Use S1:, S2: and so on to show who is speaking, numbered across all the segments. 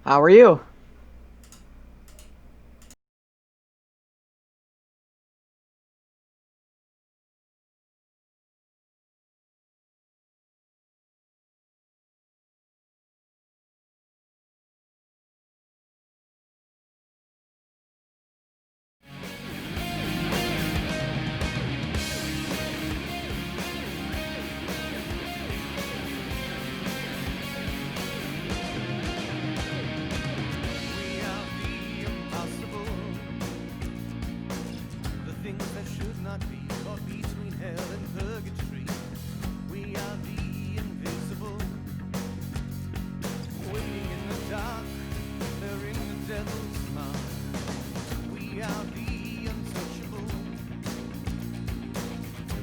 S1: How are you?
S2: We are the impossible, the things that should not be, caught between hell and purgatory. We are the invisible, waiting in the dark, they're in the devil's mouth. We are the untouchable,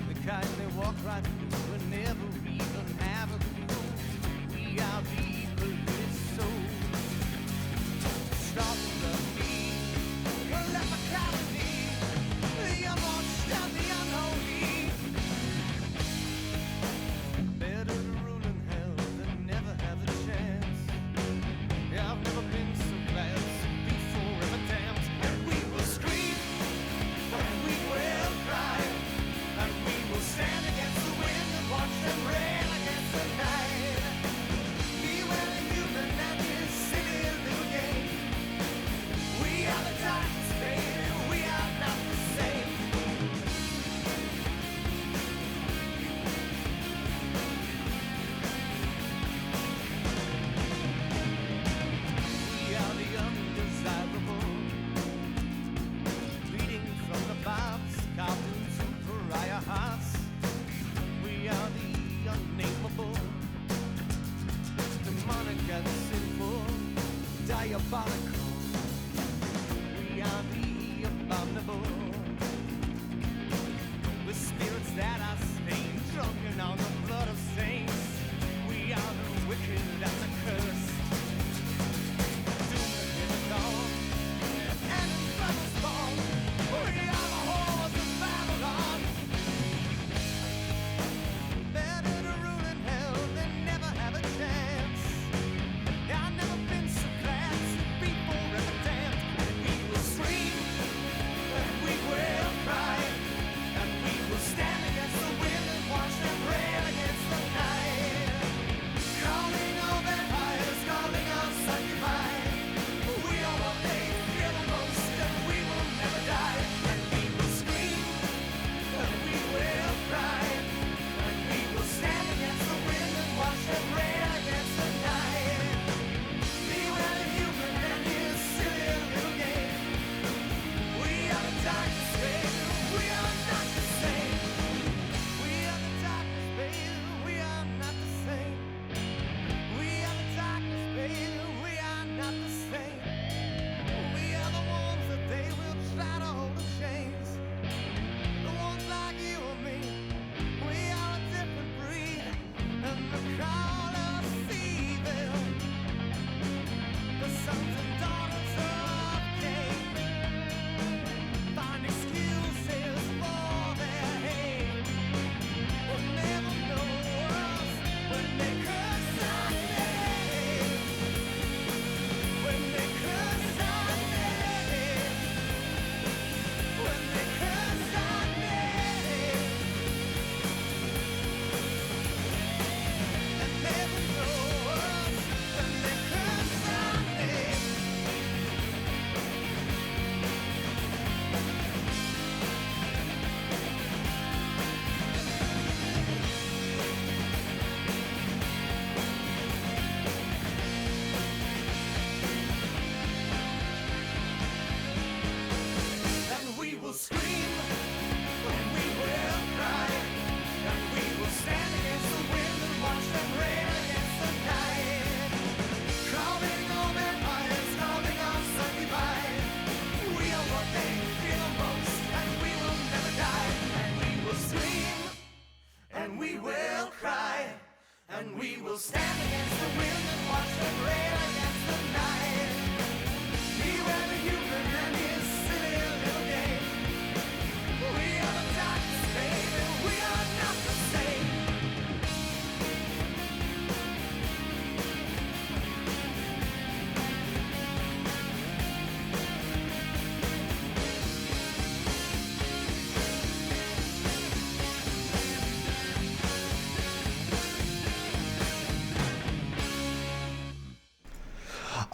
S2: the kind they walk right through and never even have a clue. We are the polluted soul. Stop the need, let the clarity, the unwashed and the unholy. Better to rule in hell than never have a chance. Yeah, I've never been so glad to be forever damned. And we will scream, and we will cry, and we will stand against the wind and watch them rain against the night. Beware the human and his silly little game. We are the Titans, baby, we are not the same. We are the undesirable, bleeding from the barbs, cartoons and pariah hearts. We are the unnameable, demonic and sinful, diabolical. We are the abominable, the spirits that are stained, drunken on the blood of saints. We are the wicked and the cursed, doomed in the dawn, and in trouble spawn. We are the whores of Babylon. Better to rule in hell than never have a chance. I've never been so glad to be forever damned. We will scream,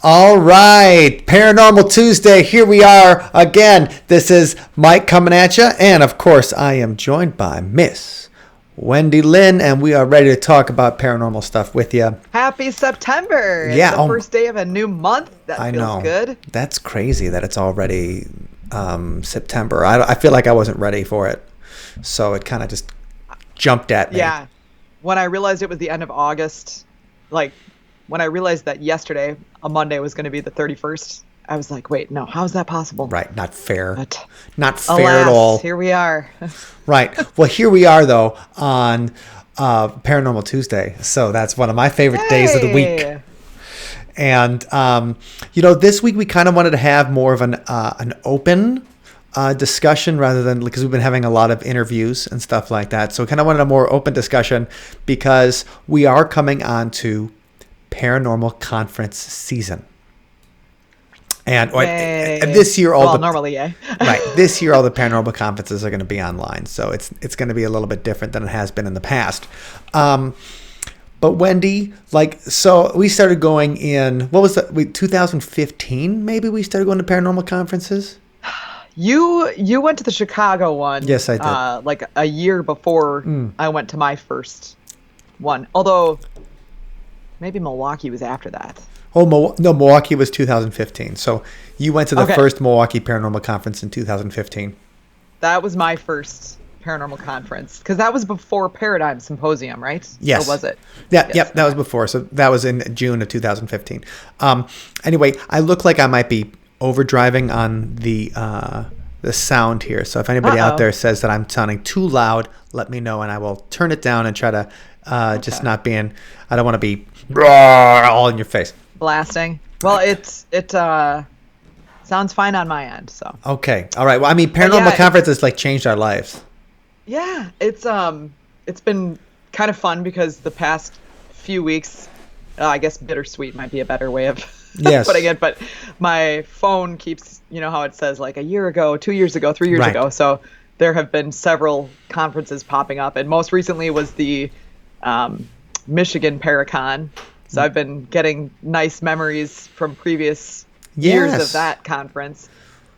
S1: All right, Paranormal Tuesday, here we are again. This is Mike coming at you, and of course, I am joined by Miss Wendy Lynn, and we are ready to talk about paranormal stuff with you.
S3: Happy September!
S1: Yeah,
S3: It's the first day of a new month. That
S1: I
S3: feels
S1: know.
S3: good.
S1: That's crazy that it's already September. I feel like I wasn't ready for it, so it kind of just jumped at me.
S3: Yeah. When I realized it was the end of August, like when I realized that yesterday, a Monday, was going to be the 31st, I was like, wait, no, how is that possible?
S1: Right, not fair.
S3: But
S1: Not fair
S3: alas,
S1: at all.
S3: here we are.
S1: Right. Well, here we are, though, on Paranormal Tuesday. So that's one of my favorite days of the week.
S3: Hey!
S1: And, this week we kind of wanted to have more of an open discussion rather than, because we've been having a lot of interviews and stuff like that. So we kind of wanted a more open discussion because we are coming on to paranormal conference season. And this year,
S3: normally, yeah.
S1: right. This year, all the paranormal conferences are going to be online, so it's going to be a little bit different than it has been in the past. But Wendy, so we started going in, what was that? 2015? Maybe we started going to paranormal conferences.
S3: You went to the Chicago one.
S1: Yes, I did.
S3: Like a year before I went to my first one. Although maybe Milwaukee was after that.
S1: Oh, no, Milwaukee was 2015. So you went to the
S3: Okay.
S1: first Milwaukee Paranormal Conference in 2015.
S3: That was my first paranormal conference because that was before Paradigm Symposium, right?
S1: Yes.
S3: Or was it?
S1: Yeah,
S3: Yes.
S1: yep, that was before. So that was in June of 2015. Anyway, I look like I might be overdriving on the sound here. So if anybody out there says that I'm sounding too loud, let me know and I will turn it down and try to just not being. I don't want to be all in your face.
S3: Blasting. Well, it sounds fine on my end. So
S1: Okay, all right. Well, I mean, paranormal conferences changed our lives.
S3: yeah, it's been kind of fun because the past few weeks, I guess bittersweet might be a better way of
S1: Yes.
S3: putting it, but my phone keeps, how it says like a year ago, 2 years ago, 3 years
S1: Right.
S3: ago. So there have been several conferences popping up, and most recently was the Michigan Paracon. So I've been getting nice memories from previous years
S1: Yes.
S3: of that conference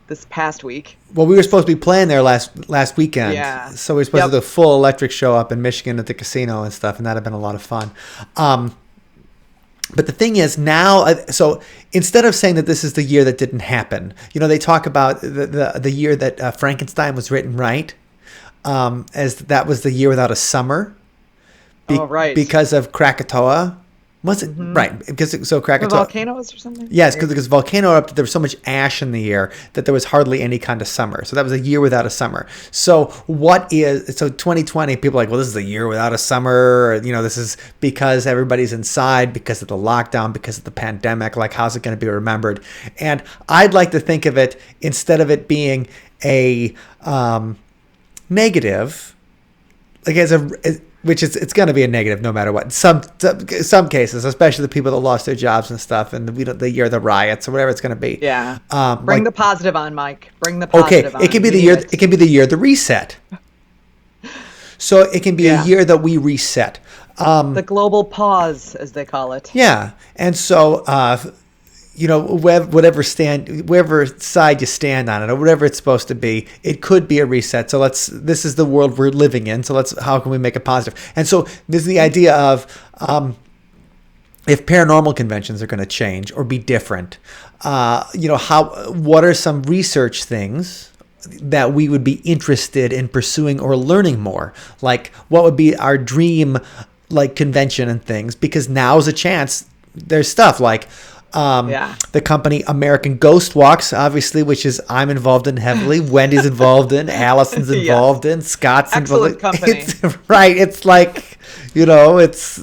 S3: this past week.
S1: Well, we were supposed to be playing there last weekend.
S3: Yeah.
S1: So we were supposed to do a full electric show up in Michigan at the casino and stuff, and that'd have been a lot of fun. But the thing is now, so instead of saying that this is the year that didn't happen, they talk about the year that Frankenstein was written, right? As that was the year without a summer.
S3: Right.
S1: Because of Krakatoa. Was it?
S3: Mm-hmm.
S1: Right. So Krakatoa.
S3: The volcanoes or something?
S1: Yes, because volcano erupted, there was so much ash in the air that there was hardly any kind of summer. So that was a year without a summer. So 2020, people are like, well, this is a year without a summer. This is because everybody's inside, because of the lockdown, because of the pandemic. Like, how's it going to be remembered? And I'd like to think of it, instead of it being a negative, which it's going to be a negative no matter what. Some cases, especially the people that lost their jobs and stuff, and the year of the riots or whatever it's going to be.
S3: Yeah. Bring the positive on, Mike. Bring the positive on.
S1: Okay, it can be the year. It can be the year of the reset. So it can be a year that we reset.
S3: The global pause, as they call it.
S1: Yeah, and so whatever side you stand on it, or whatever it's supposed to be, it could be a reset. So this is the world we're living in. So how can we make it positive? And so this is the idea of if paranormal conventions are going to change or be different, what are some research things that we would be interested in pursuing or learning more? Like, what would be our dream, convention and things? Because now's a chance. There's stuff like the company American Ghost Walks, obviously, which is I'm involved in heavily. Wendy's involved in. Allison's involved in. Scott's
S3: Excellent
S1: involved.
S3: Company.
S1: Right. It's it's.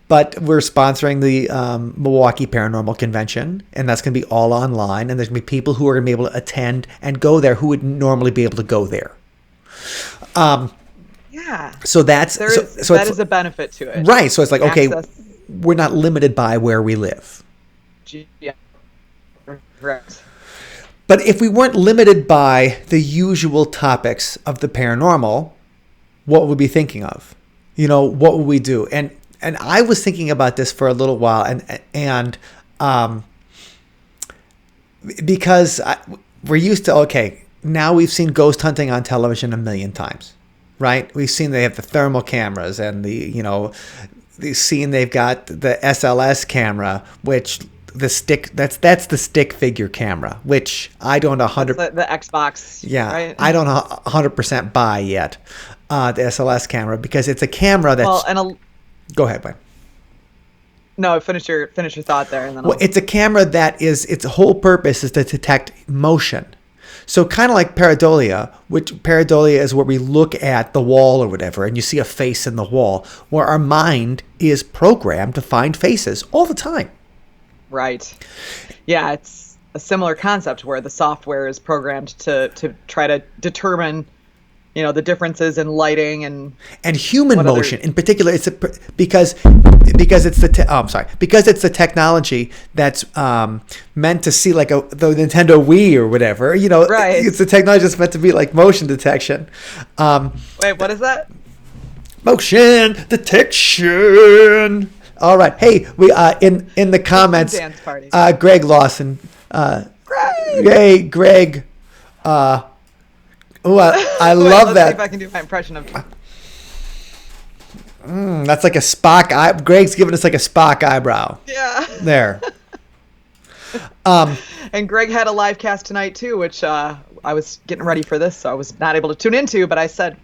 S1: But we're sponsoring the Milwaukee Paranormal Convention, and that's going to be all online. And there's going to be people who are going to be able to attend and go there who would normally be able to go there.
S3: Yeah.
S1: So that
S3: is a benefit to it.
S1: Right. So it's like, okay,
S3: Access.
S1: We're not limited by where we live.
S3: Yeah. Correct.
S1: But if we weren't limited by the usual topics of the paranormal, what would we be thinking of? What would we do? And I was thinking about this for a little while, and because we're used to, okay, now we've seen ghost hunting on television a million times, right? We've seen they have the thermal cameras and they've seen they've got the SLS camera, which the stick, that's the stick figure camera, which I don't 100
S3: the Xbox.
S1: yeah,
S3: Right?
S1: I don't 100% buy yet, the SLS camera, because it's a camera that's,
S3: Well, and
S1: go ahead, Brian.
S3: no, finish your thought there, and then
S1: Well, it's a camera that its whole purpose is to detect motion. So kind of like pareidolia, which pareidolia is where we look at the wall or whatever, and you see a face in the wall, where our mind is programmed to find faces all the time.
S3: Right. Yeah, it's a similar concept where the software is programmed to try to determine, the differences in lighting and
S1: human
S3: what
S1: motion
S3: other-
S1: in particular. It's because it's because it's the technology that's meant to see like the Nintendo Wii or whatever.
S3: Right.
S1: It's the technology that's meant to be like motion detection.
S3: Wait, what is that?
S1: Motion detection. All right. Hey, we in the comments,
S3: Dance party.
S1: Greg Lawson.
S3: Greg!
S1: Hey, Greg. I
S3: Wait,
S1: love
S3: let's see
S1: that.
S3: if I can do my impression of.
S1: That's like a Spock. Greg's giving us like a Spock eyebrow.
S3: Yeah.
S1: There.
S3: And Greg had a live cast tonight too, which I was getting ready for this, so I was not able to tune into. But I said,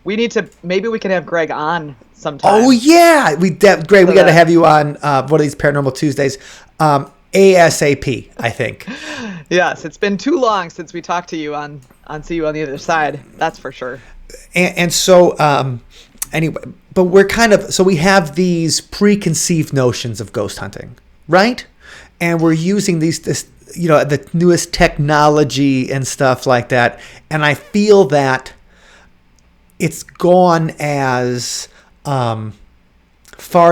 S3: maybe we can have Greg on sometime.
S1: Oh yeah, Greg, we got to
S3: that-
S1: have you on one of these Paranormal Tuesdays, ASAP. I think.
S3: Yes, it's been too long since we talked to you on See You on the Other Side. That's for sure.
S1: And so anyway, but we have these preconceived notions of ghost hunting, right? And we're using the newest technology and stuff like that. And I feel that it's gone as far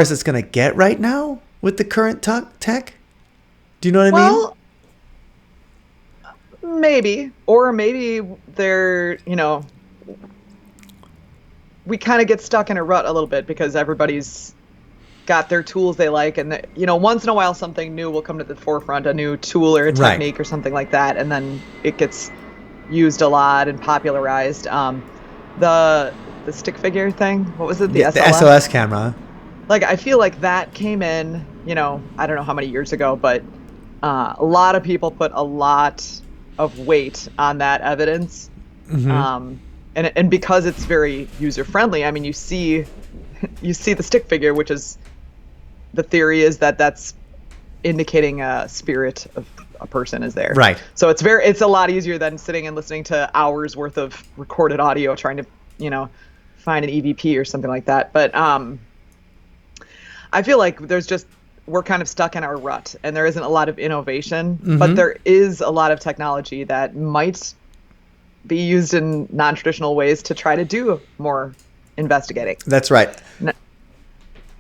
S1: as it's going to get right now with the current tech. Do you know what I mean?
S3: Well, maybe. Or maybe they're, we kind of get stuck in a rut a little bit because everybody's got their tools they like. And, once in a while something new will come to the forefront, a new tool or a
S1: Right.
S3: technique or something like that. And then it gets used a lot and popularized. The stick figure thing, what was it? The
S1: The
S3: SLS?
S1: SLS camera.
S3: Like, I feel like that came in, I don't know how many years ago, but a lot of people put a lot of weight on that evidence.
S1: Mm-hmm.
S3: And because it's very user friendly, I mean, you see the stick figure, which is, the theory is that that's indicating a spirit of a person is there.
S1: Right.
S3: So it's a lot easier than sitting and listening to hours worth of recorded audio trying to, find an EVP or something like that. But I feel like we're kind of stuck in our rut and there isn't a lot of innovation, but there is a lot of technology that might be used in non-traditional ways to try to do more investigating.
S1: That's right.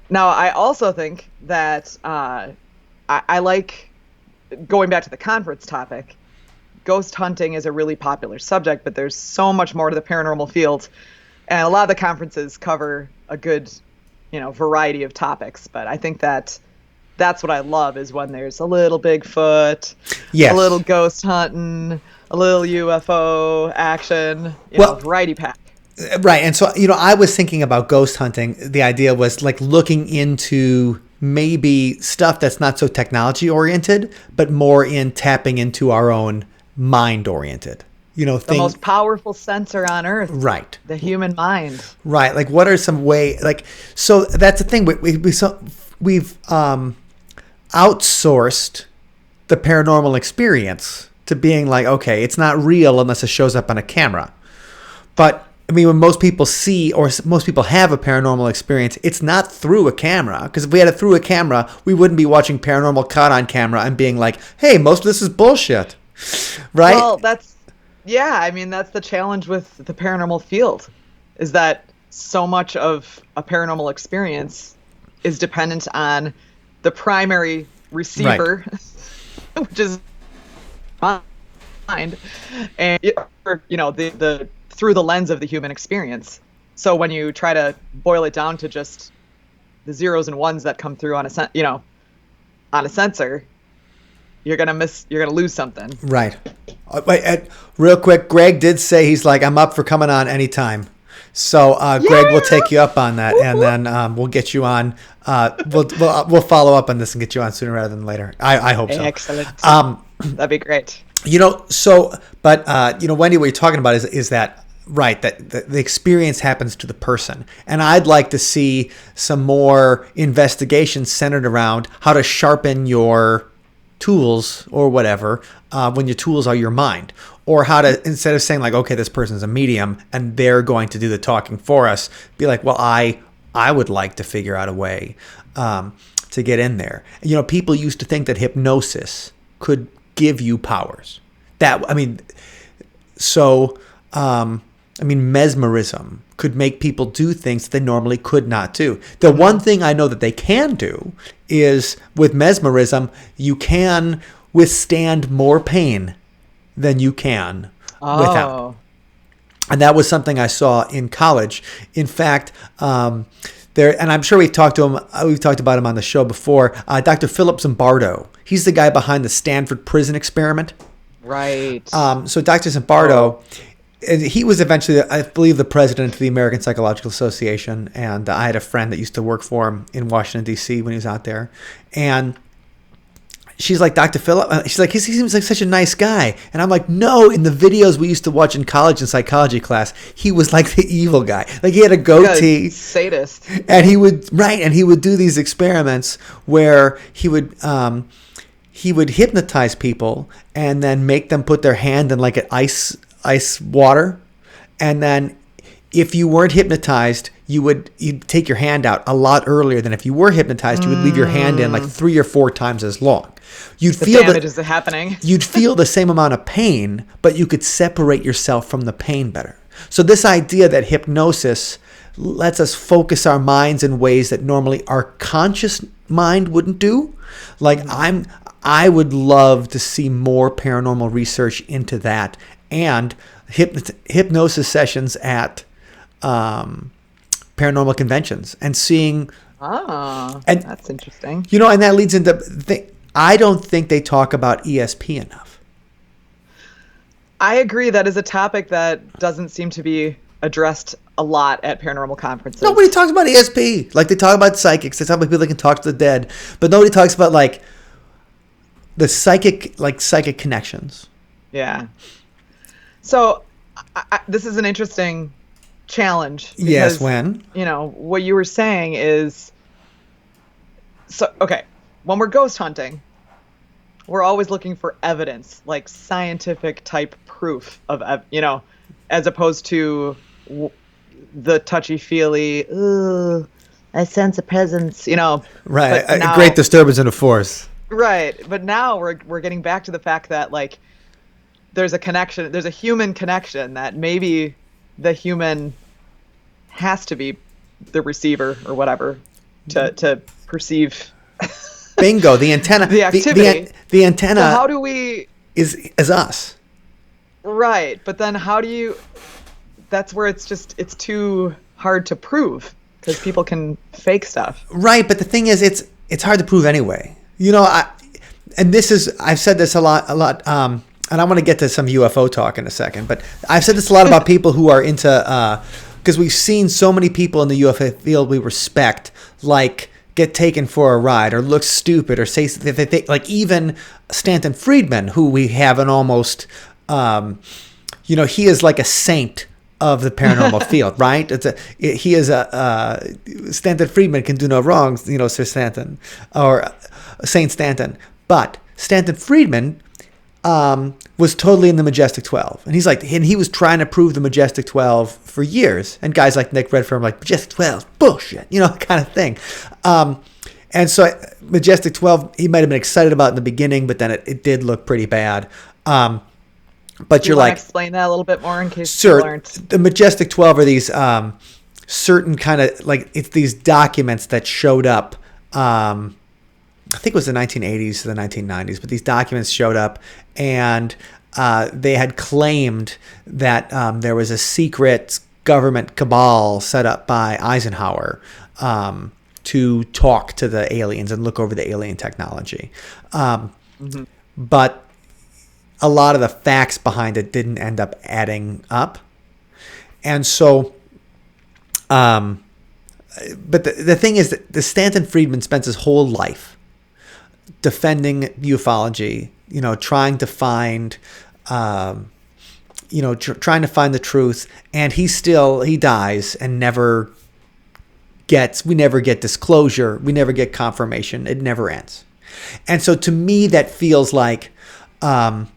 S3: Now, I also think that I like, going back to the conference topic, ghost hunting is a really popular subject, but there's so much more to the paranormal field. And a lot of the conferences cover a good, variety of topics. But I think that's what I love, is when there's a little Bigfoot,
S1: Yes.
S3: a little ghost hunting, a little UFO action, variety pack.
S1: Right. And so, I was thinking about ghost hunting. The idea was like looking into maybe stuff that's not so technology oriented, but more in tapping into our own mind oriented.
S3: The most powerful sensor on Earth.
S1: Right.
S3: The human mind.
S1: Right. Like, what are some so that's the thing. We've outsourced the paranormal experience to being like, okay, it's not real unless it shows up on a camera. But I mean, when most people see, or most people have a paranormal experience, it's not through a camera. Because if we had it through a camera, we wouldn't be watching Paranormal caught on camera and being like, hey, most of this is bullshit. Right?
S3: Well, that's the challenge with the paranormal field, is that so much of a paranormal experience is dependent on the primary receiver, which is mind, and the through the lens of the human experience. So when you try to boil it down to just the zeros and ones that come through on a sensor, you're gonna lose something.
S1: Right. Wait, real quick, Greg did say he's like, I'm up for coming on anytime. So Greg, we'll take you up on that, and then we'll get you on. We'll follow up on this and get you on sooner rather than later. I hope so.
S3: Excellent. That'd be great.
S1: But Wendy, what you're talking about is that right, that the experience happens to the person. And I'd like to see some more investigation centered around how to sharpen your tools or whatever when your tools are your mind. Or how to, instead of saying like, okay, this person's a medium and they're going to do the talking for us, be like, well, I would like to figure out a way to get in there. People used to think that hypnosis could give you powers. Mesmerism could make people do things that they normally could not do. The one thing I know that they can do is with mesmerism, you can withstand more pain than you can without. And that was something I saw in college. In fact, and I'm sure we've talked about him on the show before, Dr. Philip Zimbardo. He's the guy behind the Stanford prison experiment.
S3: Right.
S1: So Dr. Zimbardo, he was eventually, I believe, the president of the American Psychological Association. And I had a friend that used to work for him in Washington, D.C. when he was out there. And she's like, Dr. Philip, she's like, he seems like such a nice guy. And I'm like, no, in the videos we used to watch in college in psychology class, he was like the evil guy. Like he had a goatee.
S3: Sadist.
S1: And he would do these experiments where he would hypnotize people and then make them put their hand in like an ice water. And then if you weren't hypnotized, you'd take your hand out a lot earlier than if you were hypnotized. You would leave your hand in like 3 or 4 times as long. You'd feel
S3: the damage is happening.
S1: You'd feel the same amount of pain, but you could separate yourself from the pain better. So this idea that hypnosis lets us focus our minds in ways that normally our conscious mind wouldn't do. Like I would love to see more paranormal research into that and hypnosis sessions at paranormal conventions and seeing.
S3: And that's interesting.
S1: And that leads into I don't think they talk about ESP enough.
S3: I agree. That is a topic that doesn't seem to be addressed a lot at paranormal conferences.
S1: Nobody talks about ESP. Like they talk about psychics. They talk about people that can talk to the dead, but nobody talks about like the psychic connections.
S3: Yeah. So this is an interesting challenge. Because,
S1: yes. When?
S3: What you were saying is, so, okay, when we're ghost hunting, we're always looking for evidence, like scientific type proof of, as opposed to the touchy-feely, I sense a presence,
S1: Right, a great disturbance in a force.
S3: Right, but now we're getting back to the fact that, like, there's a connection, there's a human connection that maybe the human has to be the receiver or whatever to perceive.
S1: Bingo, the antenna.
S3: The activity.
S1: The antenna.
S3: So how do we
S1: is us?
S3: Right, but then how do you? That's where it's too hard to prove because people can fake stuff.
S1: Right, but the thing is, it's hard to prove anyway. I've said this a lot. And I want to get to some UFO talk in a second, but I've said this a lot about people who are into, because we've seen so many people in the UFO field we respect, like get taken for a ride or look stupid or say something, like even Stanton Friedman, who we have an almost, he is like a saint of the paranormal field, right? Stanton Friedman can do no wrong, Sir Stanton or Saint Stanton, but Stanton Friedman was totally in the Majestic 12. And he was trying to prove the Majestic 12 for years. And guys like Nick Redfern were like, Majestic 12 is bullshit, kind of thing. And so Majestic 12, he might have been excited about in the beginning, but then it did look pretty bad. But you're like,
S3: explain that a little bit more in case
S1: sure,
S3: people aren't.
S1: The Majestic 12 are these certain kind of, like, it's these documents that showed up, I think it was the 1980s to the 1990s, but these documents showed up and they had claimed that there was a secret government cabal set up by Eisenhower to talk to the aliens and look over the alien technology. but a lot of the facts behind it didn't end up adding up. And so, but the thing is that the Stanton Friedman spends his whole life defending ufology, trying to find, trying to find the truth. And he dies and we never get disclosure. We never get confirmation. It never ends. And so to me, that feels like, like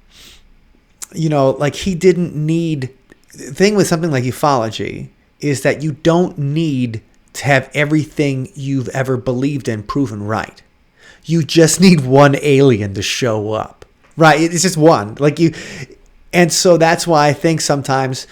S1: he didn't need. The thing with something like ufology is that you don't need to have everything you've ever believed in proven right. You just need one alien to show up, right? It's just one. And so that's why I think sometimes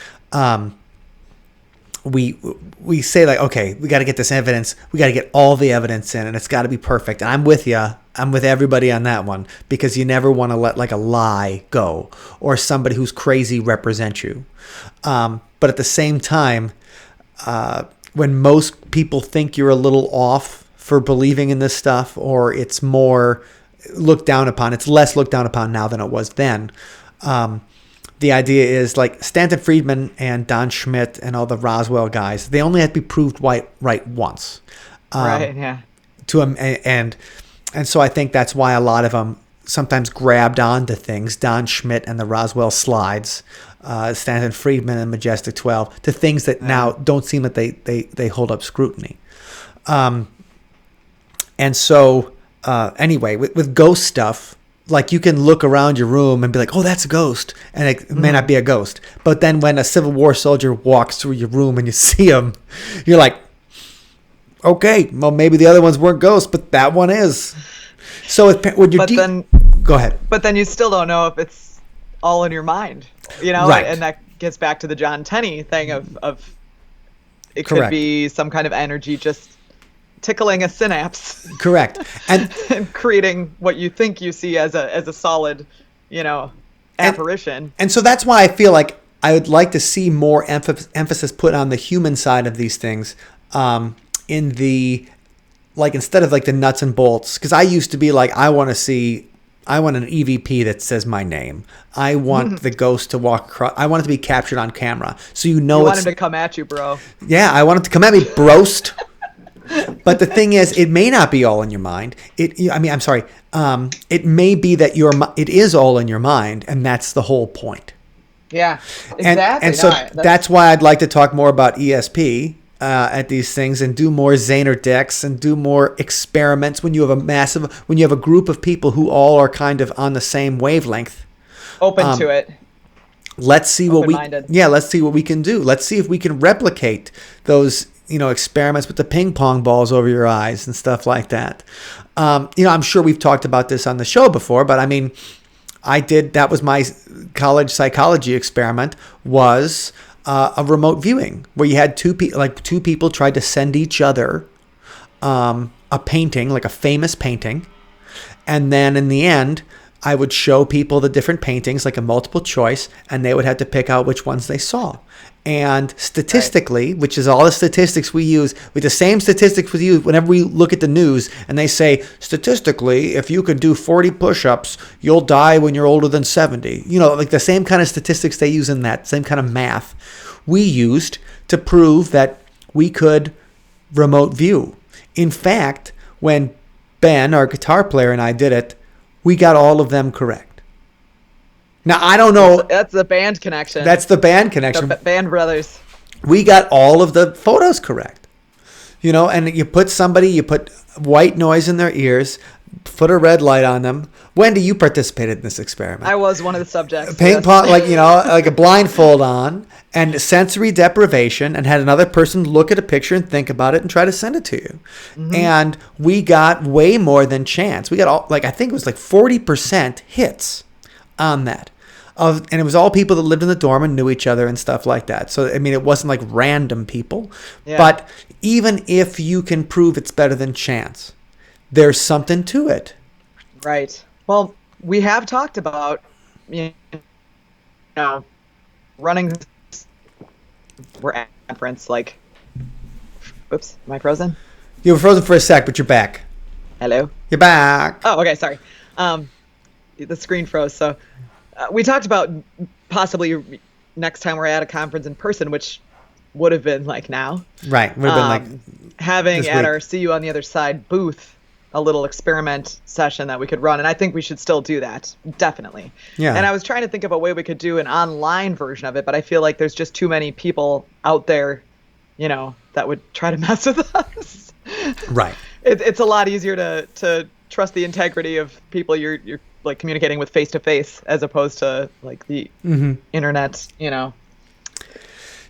S1: we say like, okay, we got to get this evidence. We got to get all the evidence in, and it's got to be perfect. And I'm with you. I'm with everybody on that one, because you never want to let like a lie go or somebody who's crazy represent you. But at the same time, when most people think you're a little off for believing in this stuff, or it's more looked down upon, it's less looked down upon now than it was then. The idea is like Stanton Friedman and Don Schmidt and all the Roswell guys, they only had to be proved right once.
S3: Right, yeah.
S1: And so I think that's why a lot of them sometimes grabbed onto things, Don Schmidt and the Roswell slides, Stanton Friedman and Majestic 12, to things that now don't seem that they hold up scrutiny. And so anyway, with ghost stuff, like you can look around your room and be like, oh, that's a ghost. And it may not be a ghost. But then when a Civil War soldier walks through your room and you see him, you're like, okay, well, maybe the other ones weren't ghosts, but that one is. So go ahead.
S3: But then you still don't know if it's all in your mind,
S1: Right.
S3: And that gets back to the John Tenney thing of it
S1: Correct.
S3: could be some kind of energy just tickling a synapse.
S1: Correct. And
S3: creating what you think you see as a solid, apparition.
S1: And so that's why I feel like I would like to see more emphasis put on the human side of these things, in the, like, instead of like the nuts and bolts. Because I used to be like, I want an EVP that says my name. I want the ghost to walk across. I want it to be captured on camera. So you want
S3: him to come at you, bro.
S1: Yeah, I want it to come at me, broast. But the thing is, it may not be all in your mind. It may be that it is all in your mind, and that's the whole point.
S3: Yeah, exactly.
S1: And so that's why I'd like to talk more about ESP at these things, and do more Zaner decks and do more experiments when you have a group of people who all are kind of on the same wavelength.
S3: Open to it.
S1: Let's see what we can do. Let's see if we can replicate those experiments with the ping pong balls over your eyes and stuff like that. I'm sure we've talked about this on the show before, but I mean, that was my college psychology experiment, was a remote viewing where you had two people tried to send each other a painting, like a famous painting. And then in the end, I would show people the different paintings, like a multiple choice, and they would have to pick out which ones they saw. And statistically, right, which is all the statistics we use, with the same statistics we use whenever we look at the news, and they say, statistically, if you could do 40 push-ups, you'll die when you're older than 70. Like the same kind of statistics they use in that, same kind of math we used to prove that we could remote view. In fact, when Ben, our guitar player, and I did it, we got all of them correct. Now, I don't know.
S3: That's the band connection.
S1: That's the band connection.
S3: The band brothers.
S1: We got all of the photos correct. And you put white noise in their ears, put a red light on them. Wendy, you participated in this experiment.
S3: I was one of the subjects.
S1: Ping pong, like a blindfold on, and sensory deprivation, and had another person look at a picture and think about it and try to send it to you. Mm-hmm. And we got way more than chance. We got I think it was like 40% hits on that. And it was all people that lived in the dorm and knew each other and stuff like that. So, I mean, it wasn't like random people. Yeah. But even if you can prove it's better than chance, there's something to it.
S3: Right. Well, we have talked about, running. We're at conference, like. Oops, am I frozen?
S1: You were frozen for a sec, but you're back.
S3: Hello?
S1: You're back.
S3: Oh, okay, sorry. the screen froze. So we talked about possibly next time we're at a conference in person, which would have been like now.
S1: Right. Would have been like
S3: having
S1: this
S3: at
S1: week.
S3: our See You on the Other Side booth a little experiment session that we could run, and I think we should still do that, definitely.
S1: Yeah.
S3: And I was trying to think of a way we could do an online version of it, but I feel like there's just too many people out there, you know, that would try to mess with us.
S1: Right.
S3: It's a lot easier to trust the integrity of people you're like communicating with face to face as opposed to like the internet, you know.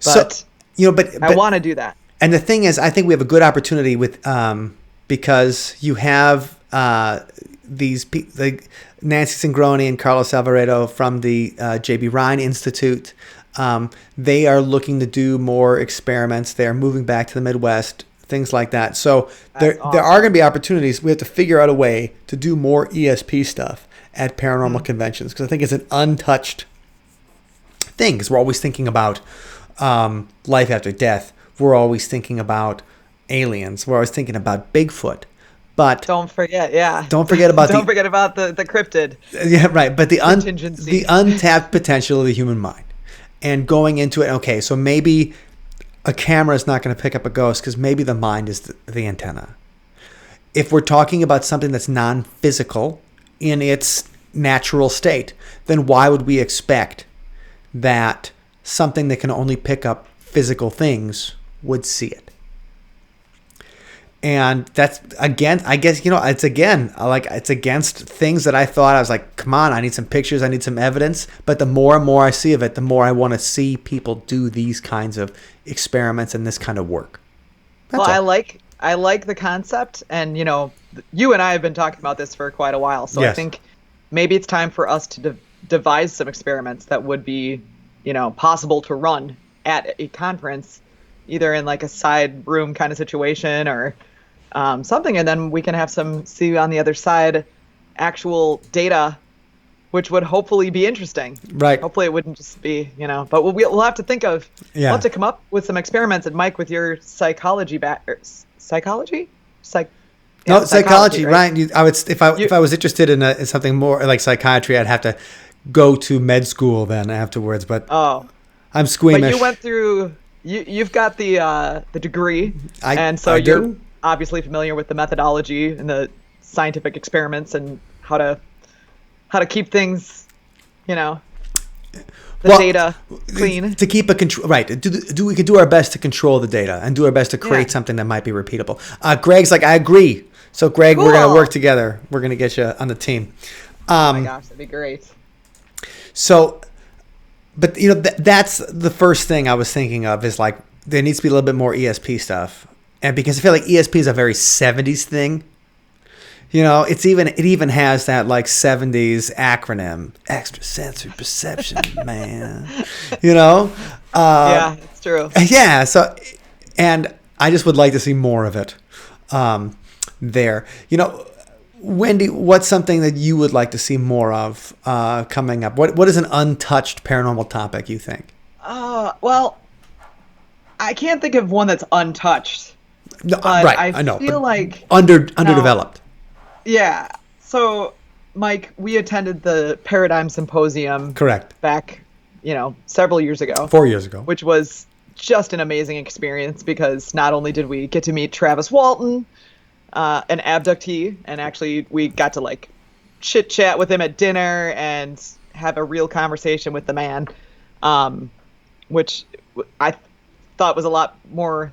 S3: But
S1: So, you know, but
S3: I want to do that.
S1: And the thing is, I think we have a good opportunity with because you have like Nancy Sangroni and Carlos Alvaredo from the J.B. Rhine Institute. They are looking to do more experiments. They are moving back to the Midwest, things like that. So there are going to be opportunities. We have to figure out a way to do more ESP stuff at paranormal conventions, because I think it's an untouched thing, because we're always thinking about life after death. We're always thinking about aliens. We're always thinking about Bigfoot. But
S3: don't forget about
S1: the
S3: cryptid.
S1: Yeah, right. But the
S3: Contingency.
S1: untapped potential of the human mind, and going into it. Okay, so maybe a camera is not going to pick up a ghost because maybe the mind is the antenna. If we're talking about something that's non-physical in its natural state, then why would we expect that something that can only pick up physical things would see it? And that's, again, I guess, you know, it's against things that I thought. I was like, come on, I need some pictures, I need some evidence. But the more and more I see of it, the more I want to see people do these kinds of experiments and this kind of work. That's all.
S3: I like the concept, and you know, you and I have been talking about this for quite a while. So
S1: Yes.
S3: I think maybe it's time for us to devise some experiments that would be, you know, possible to run at a conference, either in like a side room kind of situation or something, and then we can have some See You on the Other Side actual data, which would hopefully be interesting.
S1: Right.
S3: Hopefully it wouldn't just be, you know, but we'll have to think of,
S1: Yeah.
S3: we'll have to come up with some experiments. And Mike, with your psychology psychology,
S1: right? If I was interested in something more like psychiatry, I'd have to go to med school then afterwards. But I'm squeamish.
S3: But you went through. You've got the degree, and so
S1: I
S3: you're
S1: do.
S3: obviously familiar with the methodology and the scientific experiments and how to keep things, you know, data clean.
S1: To keep a control, right? We could do our best to control the data and do our best to create something that might be repeatable. Greg's like, I agree. So Greg, we're gonna work together. We're gonna get you on the team.
S3: Oh my gosh, that'd be great.
S1: So, but you know, that's the first thing I was thinking of is like there needs to be a little bit more ESP stuff, and because I feel like ESP is a very 70s thing. You know, it even has that like 70s acronym, extrasensory perception, man. You know?
S3: Yeah, it's true.
S1: Yeah. So, and I just would like to see more of it there. You know, Wendy, what's something that you would like to see more of coming up? What is an untouched paranormal topic, you think?
S3: Well, I can't think of one that's untouched.
S1: No,
S3: but
S1: right, I know.
S3: feel
S1: but
S3: like
S1: underdeveloped.
S3: Yeah. So, Mike, we attended the Paradigm Symposium.
S1: Correct.
S3: Back, you know, several years ago.
S1: 4 years ago.
S3: Which was just an amazing experience because not only did we get to meet Travis Walton, an abductee, and actually we got to like chit chat with him at dinner and have a real conversation with the man, which I thought was a lot more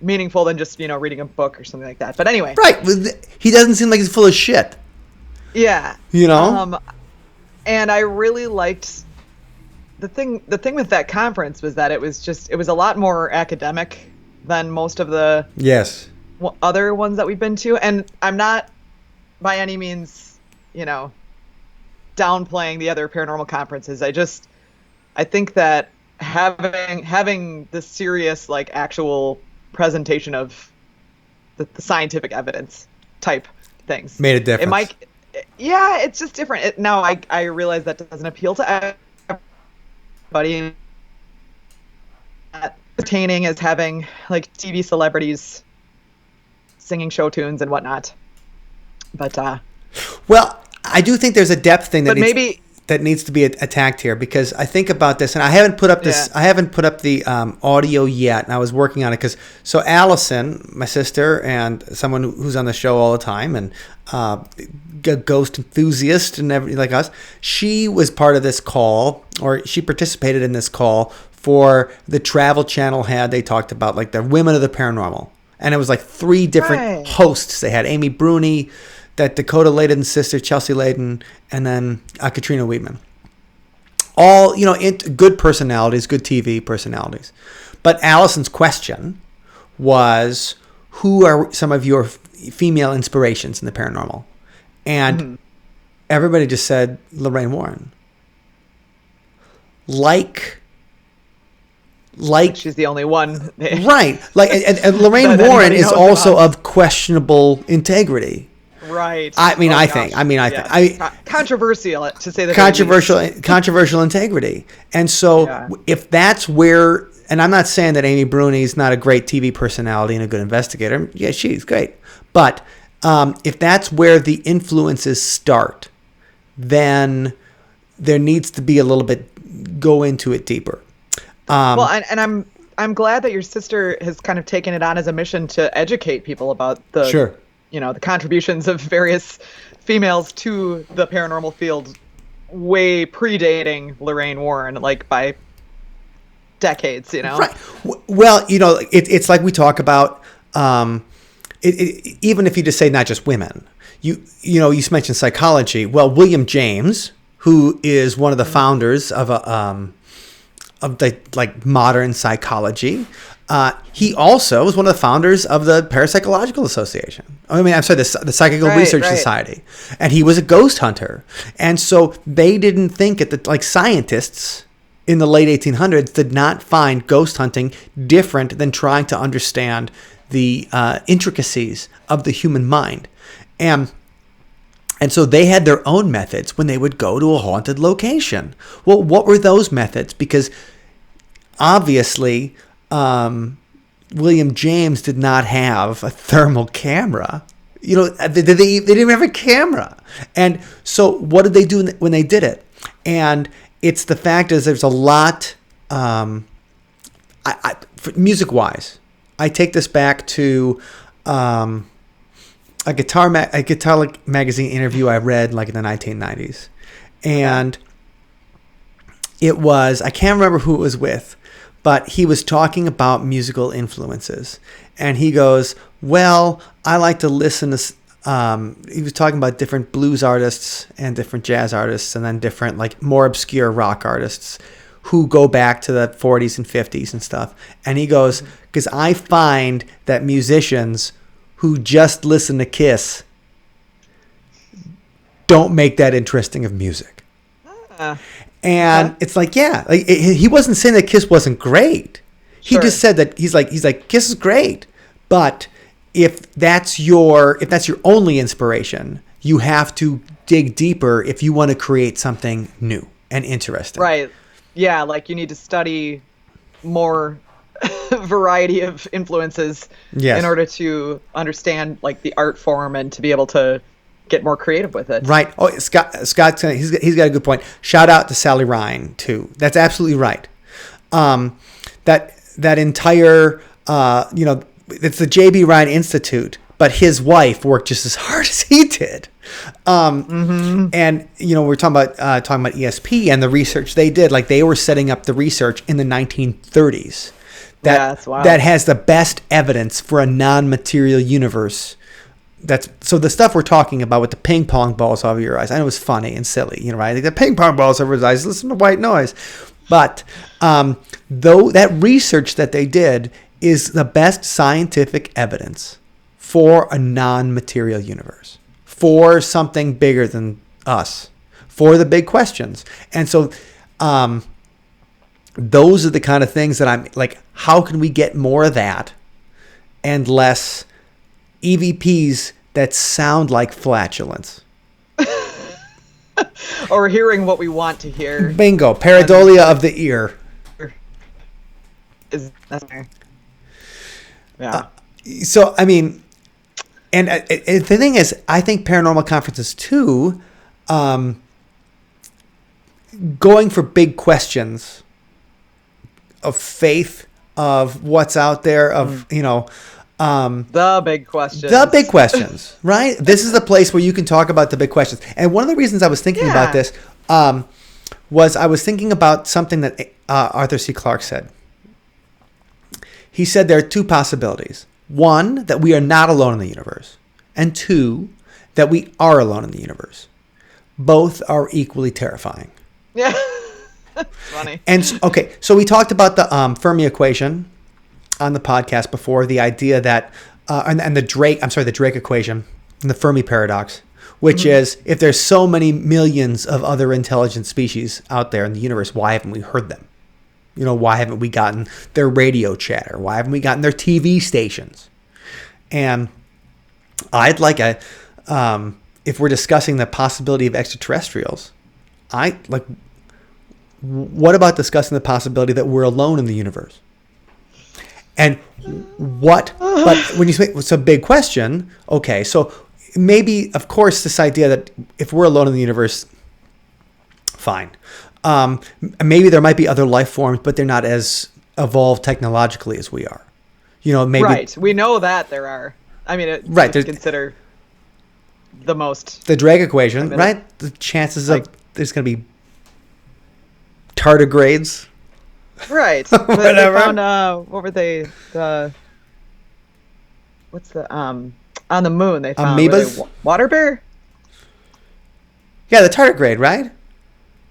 S3: meaningful than just, you know, reading a book or something like that. But anyway.
S1: Right. He doesn't seem like he's full of shit.
S3: Yeah.
S1: You know?
S3: And I really liked the thing with that conference was that it was a lot more academic than most of the other ones that we've been to. And I'm not by any means, you know, downplaying the other paranormal conferences. I think that having this serious, like, actual presentation of the scientific evidence type things
S1: made a difference.
S3: It's just different. Now I realize that doesn't appeal to everybody. Entertaining as having like TV celebrities singing show tunes and whatnot. But
S1: well, I do think there's a depth thing that
S3: But maybe
S1: that needs to be attacked here, because I think about this, and I haven't put up this.
S3: Yeah.
S1: I haven't put up the audio yet, and I was working on it so Allison, my sister, and someone who's on the show all the time, and a ghost enthusiast and everything like us, she was part of this call, or she participated in this call for the Travel Channel they talked about like the women of the paranormal, and it was like 3 different hosts. They had Amy Bruni, that Dakota Layden's sister, Chelsea Layden, and then Katrina Weidman. All, good personalities, good TV personalities. But Allison's question was, who are some of your female inspirations in the paranormal? And everybody just said Lorraine Warren. Like
S3: she's the only one.
S1: Right. And Lorraine Warren is also of questionable integrity.
S3: Right.
S1: I think.
S3: Controversial, to say the
S1: controversial integrity. And so if that's where, and I'm not saying that Amy Bruni's not a great TV personality and a good investigator. Yeah, she's great. But if that's where the influences start, then there needs to be a little bit, go into it deeper.
S3: Well, and I'm glad that your sister has kind of taken it on as a mission to educate people about the the contributions of various females to the paranormal field, way predating Lorraine Warren, like by decades, Right.
S1: Well, it's like we talk about, even if you just say not just women, you mentioned psychology. Well, William James, who is one of the founders of modern psychology, he also was one of the founders of the Parapsychological Association. The Psychical Research Society, and he was a ghost hunter. And so they didn't think scientists in the late 1800s did not find ghost hunting different than trying to understand the intricacies of the human mind, and so they had their own methods when they would go to a haunted location. Well, what were those methods? Because obviously, William James did not have a thermal camera. They didn't even have a camera. And so what did they do when they did it? And it's the fact is there's a lot, music-wise. I take this back to a guitar magazine interview I read in the 1990s. And it was, I can't remember who it was with, but he was talking about musical influences. And he goes, well, I like to listen to, he was talking about different blues artists and different jazz artists and then different more obscure rock artists who go back to the 40s and 50s and stuff. And he goes, because I find that musicians who just listen to Kiss don't make that interesting of music. And it's he wasn't saying that Kiss wasn't great. He just said that he's like Kiss is great, but if that's your only inspiration, you have to dig deeper if you want to create something new and interesting.
S3: Right. Yeah, you need to study more variety of influences in order to understand the art form and to be able to get more creative with it.
S1: Right. Oh, Scott's he's got a good point. Shout out to Sally Ryan too. That's absolutely right. That entire it's the J.B. Ryan Institute, but his wife worked just as hard as he did. And we're talking about ESP and the research they did. They were setting up the research in the 1930s. That has the best evidence for a non-material universe. So the stuff we're talking about with the ping pong balls over your eyes, I know it's funny and silly, right? The ping pong balls over his eyes, listen to white noise. But though that research that they did is the best scientific evidence for a non-material universe, for something bigger than us, for the big questions. And so those are the kind of things that I'm how can we get more of that and less EVPs that sound like flatulence?
S3: Or hearing what we want to hear.
S1: Bingo. Pareidolia of the ear.
S3: Yeah.
S1: So, and the thing is, I think paranormal conferences too, going for big questions of faith, of what's out there, of
S3: The big questions.
S1: the big questions, right? This is the place where you can talk about the big questions. And one of the reasons I was thinking about this was I was thinking about something that Arthur C. Clarke said. He said there are two possibilities. One, that we are not alone in the universe. And two, that we are alone in the universe. Both are equally terrifying.
S3: Yeah. Funny.
S1: And so we talked about the Fermi equation on the podcast before, the idea that and the Drake equation and the Fermi paradox, which is if there's so many millions of other intelligent species out there in the universe, why haven't we heard them? Why haven't we gotten their radio chatter? Why haven't we gotten their TV stations? And I'd like if we're discussing the possibility of extraterrestrials, what about discussing the possibility that we're alone in the universe? And but when you say it's a big question, okay, so maybe, of course, this idea that if we're alone in the universe, fine. Maybe there might be other life forms, but they're not as evolved technologically as we are. Maybe.
S3: Right. We know that there are. I mean,
S1: right.
S3: Consider the most.
S1: The Drake equation, right? The chances of there's going to be tardigrades.
S3: Right.
S1: Whatever.
S3: They found, what were they? What's the, on the moon, they found
S1: amoebas?
S3: Water bear?
S1: Yeah, the tardigrade, right?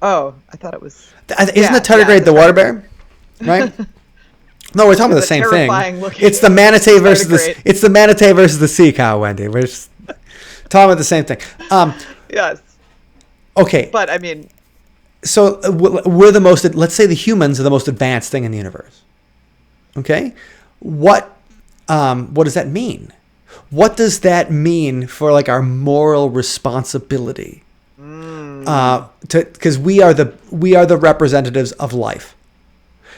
S3: Oh, I thought it was.
S1: Isn't the tardigrade the water bear? Right? No, we're talking about the same thing. It's the manatee versus the sea cow, Wendy. We're just talking about the same thing.
S3: Yes.
S1: Okay.
S3: But I mean,
S1: so we're the most. Let's say the humans are the most advanced thing in the universe. Okay. What does that mean? What does that mean for our moral responsibility? Because we are the representatives of life.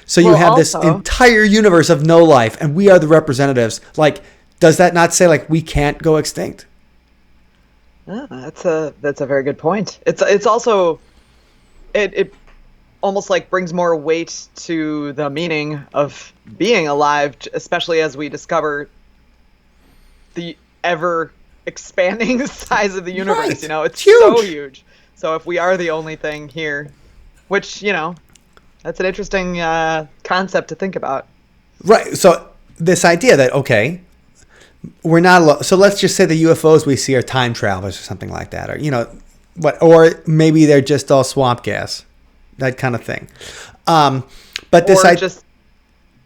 S1: So you have this entire universe of no life, and we are the representatives. Does that not say we can't go extinct?
S3: That's a very good point. It's also it almost brings more weight to the meaning of being alive, especially as we discover the ever expanding size of the universe.
S1: Right.
S3: It's huge. So huge. So if we are the only thing here, which that's an interesting concept to think about. Right.
S1: So this idea that, okay, we're not alone. So let's just say the UFOs we see are time travelers or something like that. Or, or maybe they're just all swamp gas, that kind of thing. But this
S3: just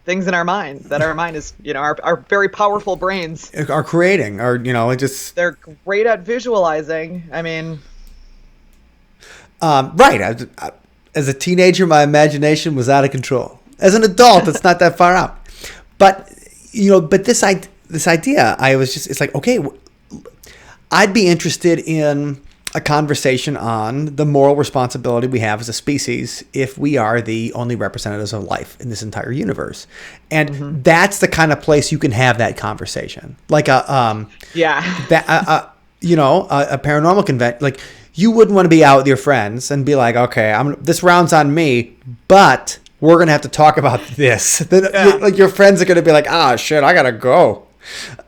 S3: things in our mind that our mind is, our very powerful brains
S1: are creating, or,
S3: they're great at visualizing. I mean,
S1: right. As a teenager, my imagination was out of control. As an adult, it's not that far out. But this idea, it's okay, I'd be interested in a conversation on the moral responsibility we have as a species if we are the only representatives of life in this entire universe. And that's the kind of place you can have that conversation. A paranormal convention. You wouldn't want to be out with your friends and be like, okay, this round's on me, but we're going to have to talk about this. Your friends are going to be like, shit, I got to go.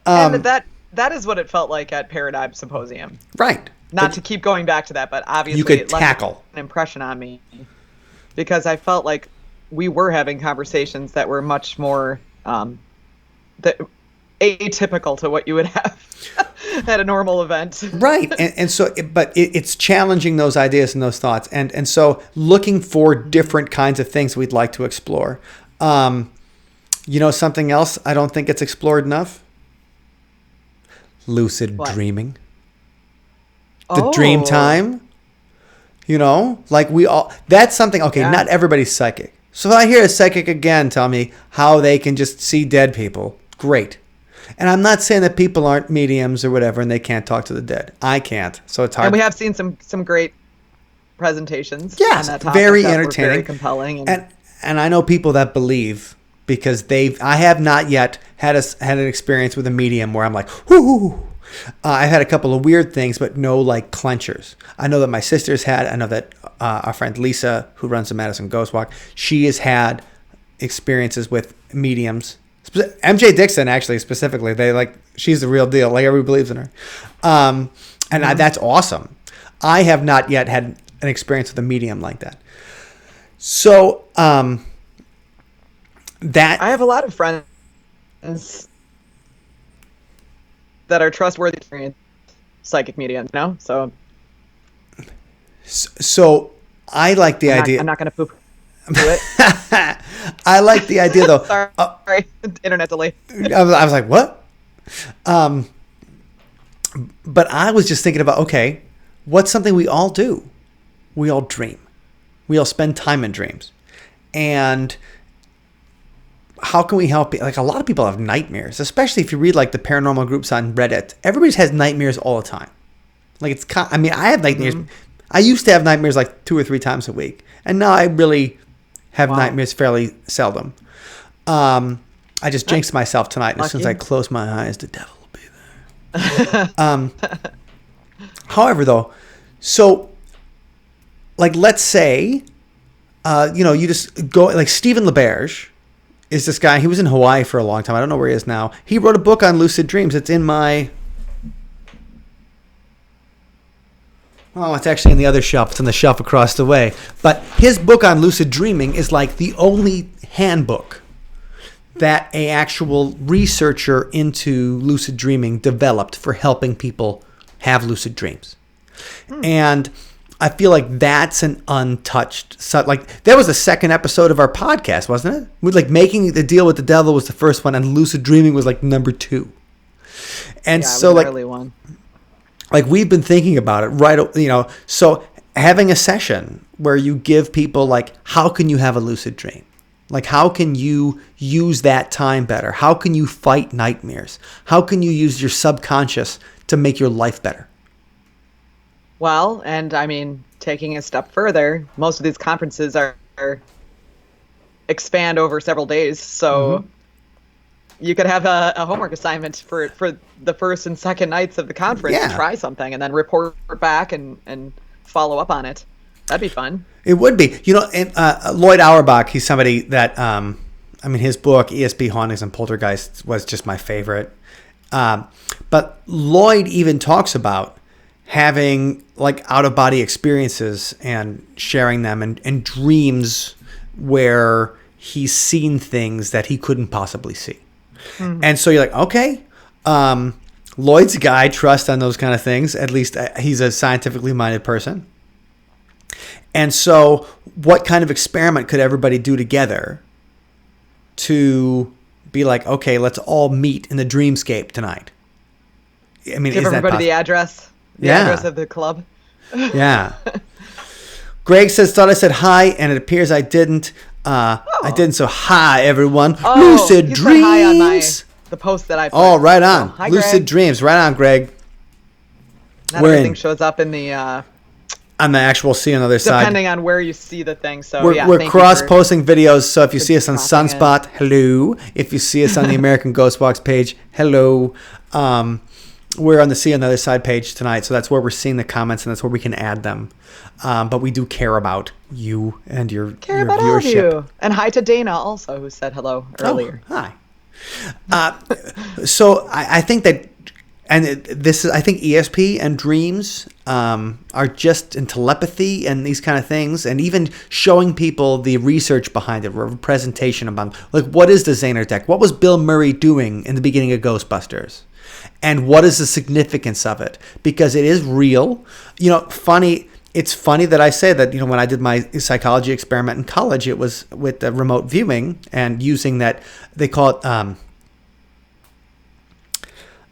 S3: And that is what it felt like at Paradigm Symposium.
S1: Right.
S3: Not to keep going back to that, but obviously
S1: you could
S3: it left
S1: tackle
S3: an impression on me because I felt like we were having conversations that were much more atypical to what you would have at a normal event.
S1: Right. And so, but it's challenging those ideas and those thoughts. And so looking for different kinds of things we'd like to explore. Something else I don't think it's explored enough? Lucid dreaming. The dream time. That's something, not everybody's psychic. So if I hear a psychic again tell me how they can just see dead people, great. And I'm not saying that people aren't mediums or whatever and they can't talk to the dead. I can't. So it's hard.
S3: And we have seen some great presentations.
S1: Yes,
S3: on that topic
S1: very
S3: that
S1: entertaining.
S3: Were very compelling.
S1: And I know people that believe because I have not yet had an experience with a medium where I'm like, whoo, I've had a couple of weird things, but no like clenchers. I know that my sister's had. I know that our friend Lisa, who runs the Madison Ghost Walk, she has had experiences with mediums. MJ Dixon, actually, specifically, she's the real deal. Like, everybody believes in her. That's awesome. I have not yet had an experience with a medium like that. So, that
S3: I have a lot of friends that are trustworthy psychic mediums, you know?
S1: So I like the idea.
S3: I'm not going to poop it.
S1: I like the idea, though.
S3: Sorry, internet delay.
S1: I was like, what? But I was just thinking about, okay, what's something we all do? We all dream. We all spend time in dreams. And how can we help? Like, a lot of people have nightmares, especially if you read like the paranormal groups on Reddit. Everybody has nightmares all the time. Like, I have nightmares. I used to have nightmares like 2 or 3 times a week. And now I really have nightmares fairly seldom. I just jinxed myself tonight. As soon as I close my eyes, the devil will be there. However, though, so like, let's say, you just go, like, Stephen LeBerge is this guy. He was in Hawaii for a long time. I don't know where he is now. He wrote a book on lucid dreams. It's in my... Oh, it's actually in the other shelf. It's on the shelf across the way. But his book on lucid dreaming is like the only handbook that a actual researcher into lucid dreaming developed for helping people have lucid dreams. And I feel like that's an untouched... Like, that was the second episode of our podcast, wasn't it? With, like, Making the Deal with the Devil was the first one, and lucid dreaming was like number 2. And so, like...
S3: early one.
S1: Like, we've been thinking about it, right? So having a session where you give people, like, how can you have a lucid dream? Like, how can you use that time better? How can you fight nightmares? How can you use your subconscious to make your life better?
S3: Well, and I mean, taking a step further, most of these conferences are expand over several days. So you could have a homework assignment for the first and second nights of the conference to try something and then report back and follow up on it. That'd be fun. It
S1: would be. And Lloyd Auerbach, he's somebody that, his book, ESP Hauntings and Poltergeists, was just my favorite. But Lloyd even talks about having, like, out-of-body experiences and sharing them and dreams where he's seen things that he couldn't possibly see. And so you're like, okay, Lloyd's a guy I trust on those kind of things. At least he's a scientifically minded person. And so what kind of experiment could everybody do together to be like, okay, let's all meet in the dreamscape tonight? I mean,
S3: give everybody the address. The address of the club.
S1: Yeah. Greg says, thought I said hi, and it appears I didn't. I didn't. So hi, everyone. Lucid Dreams.
S3: Hi on the post that I put.
S1: Oh, right on.
S3: Hi,
S1: Lucid
S3: Greg.
S1: Dreams. Right on, Greg.
S3: Not everything shows up in the...
S1: on the actual see on the other side.
S3: Depending on where you see the thing. So
S1: we're cross-posting videos. So if you see us on Sunspot, hello. If you see us on the American Ghost Walks page, hello. We're on the See on the Other Side page tonight, so that's where we're seeing the comments, and that's where we can add them. But we do care about you and your viewership.
S3: All of you. And hi to Dana also, who said hello earlier.
S1: Oh, hi. So I think that, and I think ESP and dreams are just in telepathy and these kind of things, and even showing people the research behind it, or a presentation about, like, what is the Zehner deck? What was Bill Murray doing in the beginning of Ghostbusters? And what is the significance of it? Because it is real. It's funny that I say that, when I did my psychology experiment in college, it was with the remote viewing and using that, they call it the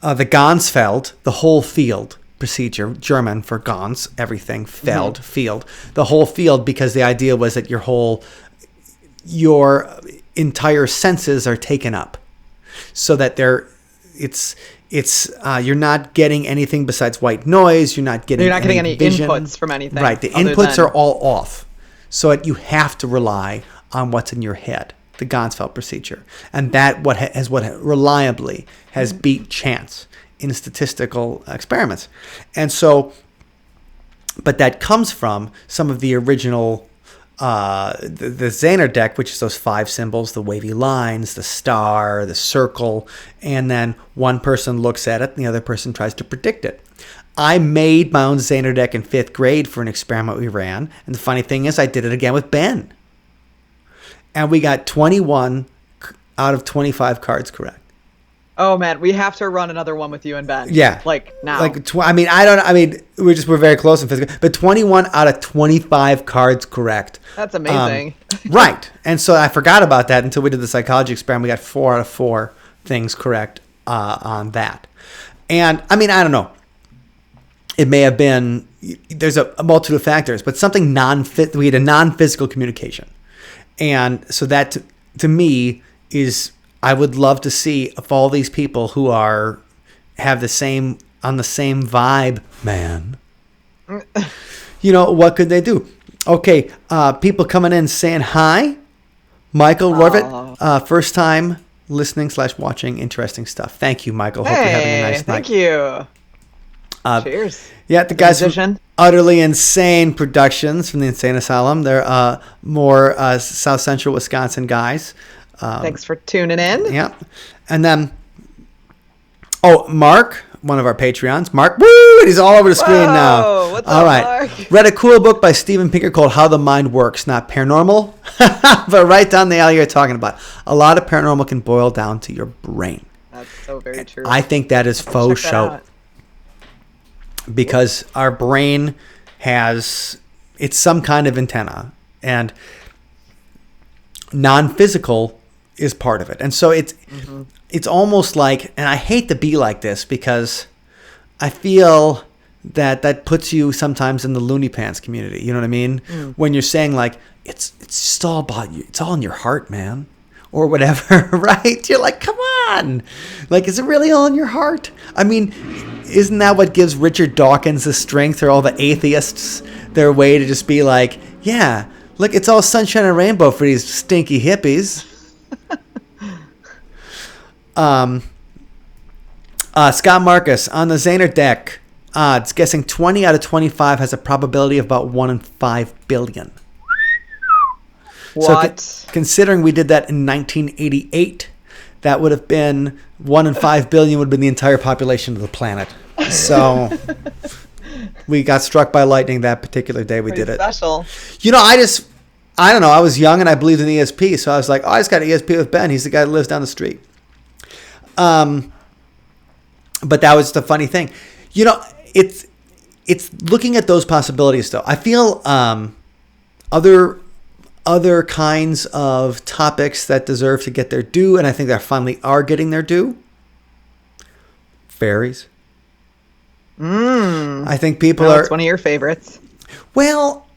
S1: Gansfeld, the whole field procedure, German for Gans, everything, Feld, field, the whole field, because the idea was that your entire senses are taken up, so that you're not getting anything besides white noise. You're not getting any vision.
S3: Inputs from anything.
S1: Right. The inputs are all off. So you have to rely on what's in your head, the Gansfeld procedure. And that what reliably has beat chance in statistical experiments. And so, but that comes from some of the original, the Zener deck, which is those 5 symbols, the wavy lines, the star, the circle, and then one person looks at it and the other person tries to predict it. I made my own Zener deck in 5th grade for an experiment we ran. And the funny thing is I did it again with Ben. And we got 21 out of 25 cards correct.
S3: Oh man, we have to run another one with you and Ben.
S1: Yeah.
S3: Like now.
S1: We're very close in physical, but 21 out of 25 cards correct.
S3: That's amazing.
S1: Right. And so I forgot about that until we did the psychology experiment. We got 4 out of 4 things correct on that. And I mean, I don't know. It may have been, there's a multitude of factors, but something we had a non-physical communication. And so that to me is, I would love to see if all these people who have on the same vibe, man, what could they do? Okay. People coming in saying hi. Michael Rorvit, first time listening / watching. Interesting stuff. Thank you, Michael. Hope you're having a nice night.
S3: Thank you. Cheers.
S1: Yeah, the guys from Utterly Insane Productions from the Insane Asylum. They're more South Central Wisconsin guys.
S3: Thanks for tuning in.
S1: Yeah. And then, Mark, one of our Patreons. Mark, woo! He's all over the screen now.
S3: What's
S1: all
S3: up,
S1: right.
S3: Mark?
S1: Read a cool book by Steven Pinker called How the Mind Works. Not paranormal, but right down the alley you're talking about. A lot of paranormal can boil down to your brain.
S3: That's so very true.
S1: I think that is faux show. Because our brain it's some kind of antenna, and non-physical is part of it. And so it's almost like, and I hate to be like this because I feel that puts you sometimes in the loony pants community. You know what I mean? When you're saying like, it's just all about you. It's all in your heart, man. Or whatever, right? You're like, come on. Like, is it really all in your heart? I mean, isn't that what gives Richard Dawkins the strength, or all the atheists their way to just be like, yeah, look, it's all sunshine and rainbow for these stinky hippies. Scott Marcus, on the Zener deck, odds, guessing 20 out of 25 has a probability of about 1 in 5 billion.
S3: What?
S1: So considering we did that in 1988, that would have been 1 in 5 billion would have been the entire population of the planet. So we got struck by lightning that particular day we did it.
S3: Special.
S1: I don't know. I was young and I believed in ESP, so I was like, I just got an ESP with Ben. He's the guy that lives down the street. But that was the funny thing. It's looking at those possibilities though. I feel other kinds of topics that deserve to get their due, and I think they finally are getting their due. Fairies. I think people are.
S3: It's one of your favorites.
S1: Well,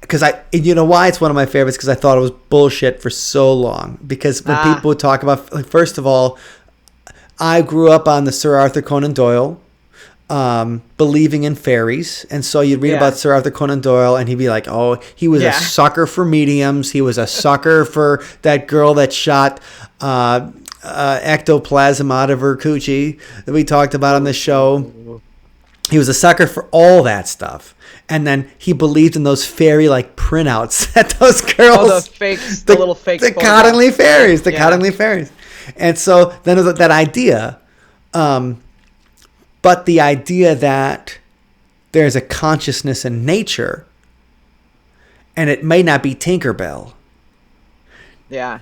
S1: because you know why it's one of my favorites? Because I thought it was bullshit for so long. Because when people talk about, like, first of all, I grew up on the Sir Arthur Conan Doyle. Believing in fairies, and so you'd read about Sir Arthur Conan Doyle, and he'd be like, "Oh, he was a sucker for mediums. He was a sucker for that girl that shot ectoplasm out of her coochie that we talked about on the show. He was a sucker for all that stuff, and then he believed in those fairy-like printouts that those girls,
S3: the little fakes,
S1: the Cottingley fairies, Cottingley fairies, and so then there's that idea." But the idea that there's a consciousness in nature, and it may not be Tinkerbell.
S3: Yeah.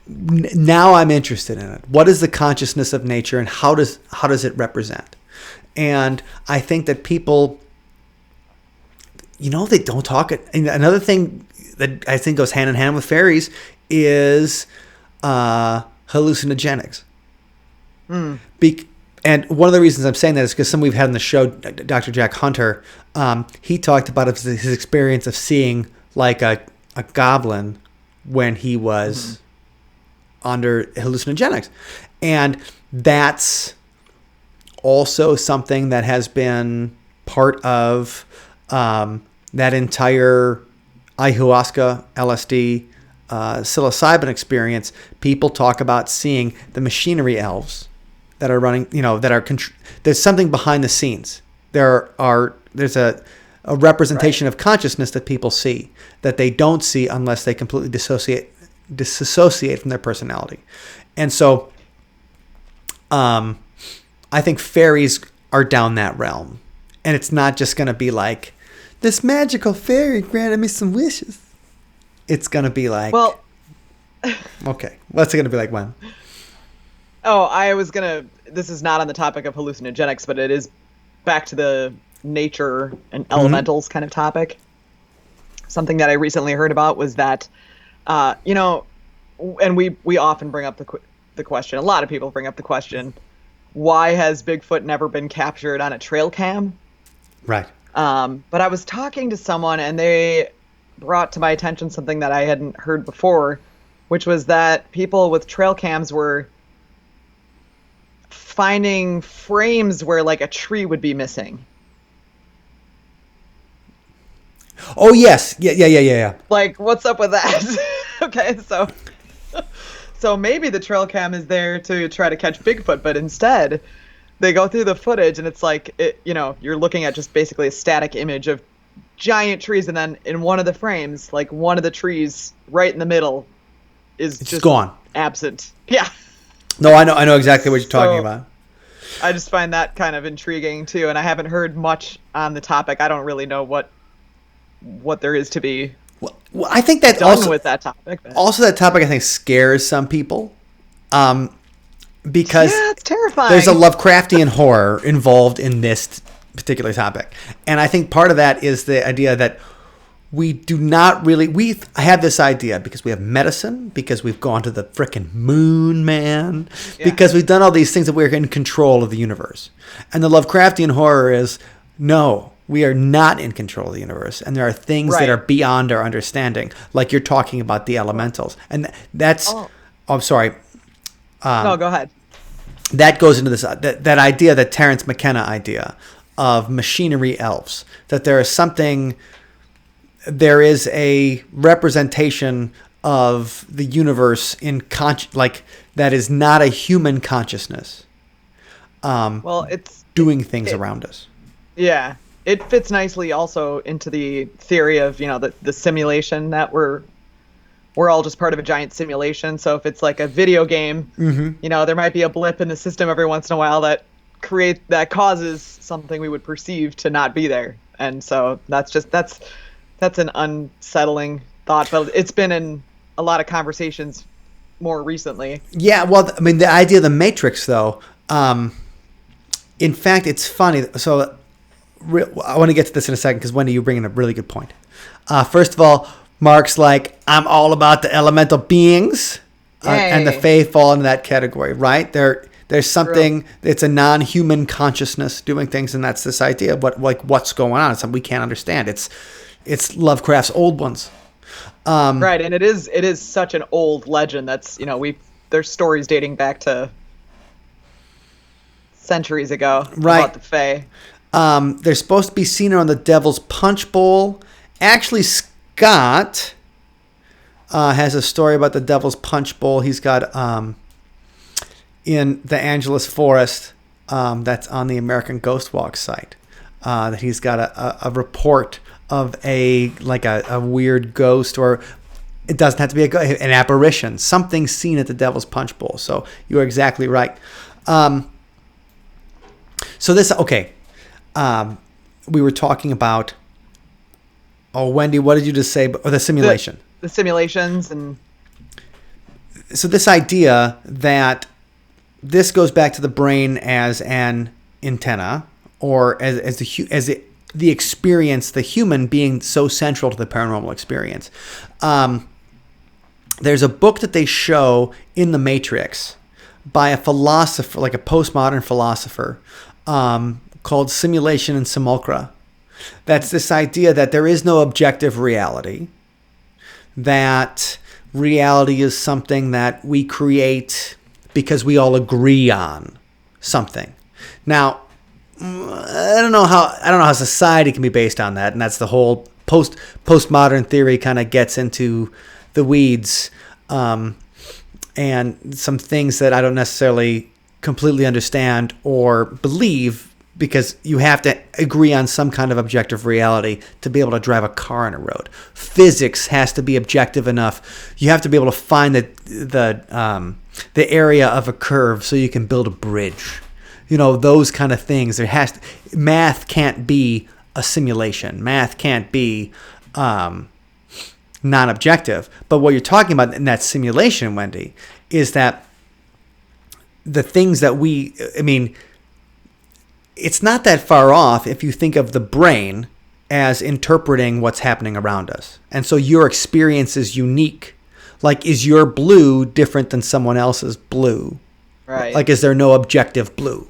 S1: Now I'm interested in it. What is the consciousness of nature, and how does it represent? And I think that people, they don't talk it. And another thing that I think goes hand in hand with fairies is hallucinogenics. And one of the reasons I'm saying that is because someone we've had on the show, Dr. Jack Hunter, he talked about his experience of seeing like a goblin when he was under hallucinogenics. And that's also something that has been part of that entire ayahuasca, LSD, psilocybin experience. People talk about seeing the machinery elves that are running, there's something behind the scenes. There's a representation of consciousness that people see that they don't see unless they completely disassociate from their personality. And so I think fairies are down that realm. And it's not just going to be like, this magical fairy granted me some wishes. It's going to be like,
S3: Well,
S1: okay, what's it going to be like when?
S3: oh, this is not on the topic of hallucinogenics, but it is back to the nature and elementals kind of topic. Something that I recently heard about was that, and we often bring up the question, a lot of people bring up the question, why has Bigfoot never been captured on a trail cam?
S1: Right.
S3: But I was talking to someone and they brought to my attention something that I hadn't heard before, which was that people with trail cams were finding frames where like a tree would be missing.
S1: Oh, yes. Yeah.
S3: Like, what's up with that? Okay, so maybe the trail cam is there to try to catch Bigfoot, but instead they go through the footage and it's like, you're looking at just basically a static image of giant trees, and then in one of the frames, like one of the trees right in the middle is just
S1: gone.
S3: Absent. Yeah.
S1: No, I know exactly what you're talking about.
S3: I just find that kind of intriguing too, and I haven't heard much on the topic. I don't really know what there is to be
S1: Well, I think that
S3: done
S1: also
S3: with that topic. But.
S1: Also, that topic I think scares some people, because
S3: it's terrifying.
S1: there's a Lovecraftian horror involved in this particular topic, and I think part of that is the idea that we do not really. We have this idea because we have medicine, because we've gone to the frickin' moon, man, because we've done all these things that we're in control of the universe, and the Lovecraftian horror is no. We are not in control of the universe, and there are things that are beyond our understanding, like you're talking about the elementals, and that's. Oh, I'm sorry.
S3: No, go ahead.
S1: That goes into this that idea, that Terence McKenna idea of machinery elves. That there is a representation of the universe in like that is not a human consciousness.
S3: Well, it's
S1: doing things around us.
S3: Yeah. It fits nicely also into the theory of, the simulation that we're all just part of a giant simulation. So if it's like a video game, there might be a blip in the system every once in a while that causes something we would perceive to not be there. And so that's an unsettling thought, but it's been in a lot of conversations more recently.
S1: Yeah, well, I mean, the idea of the Matrix, though, in fact, it's funny. So I want to get to this in a second because, Wendy, you bring in a really good point. First of all, Mark's like, I'm all about the elemental beings, and the Fae fall into that category, right? There's something, it's a non-human consciousness doing things, and that's this idea of what's going on. It's something we can't understand. It's Lovecraft's old ones.
S3: Right, and it is such an old legend that's, there's stories dating back to centuries ago about the Fae.
S1: They're supposed to be seen on the Devil's Punch Bowl. Actually, Scott has a story about the Devil's Punch Bowl. He's got in the Angeles Forest that's on the American Ghost Walk site. That he's got a report of a weird ghost, or it doesn't have to be an apparition, something seen at the Devil's Punch Bowl. So you're exactly right. So this, okay. We were talking about. Oh, Wendy, what did you just say? The simulation.
S3: The simulations and.
S1: So this idea that this goes back to the brain as an antenna, or as the experience, the human being so central to the paranormal experience. There's a book that they show in The Matrix by a philosopher, like a postmodern philosopher. Called Simulation and Simulacra. That's this idea that there is no objective reality, that reality is something that we create because we all agree on something. Now, I don't know how society can be based on that, and that's the whole postmodern theory kind of gets into the weeds, and some things that I don't necessarily completely understand or believe, because you have to agree on some kind of objective reality to be able to drive a car on a road. Physics has to be objective enough. You have to be able to find the area of a curve so you can build a bridge. Those kind of things. Math can't be a simulation. Math can't be non-objective. But what you're talking about in that simulation, Wendy, is that the things that it's not that far off if you think of the brain as interpreting what's happening around us. And so your experience is unique. Like, is your blue different than someone else's blue?
S3: Right.
S1: Like, is there no objective blue?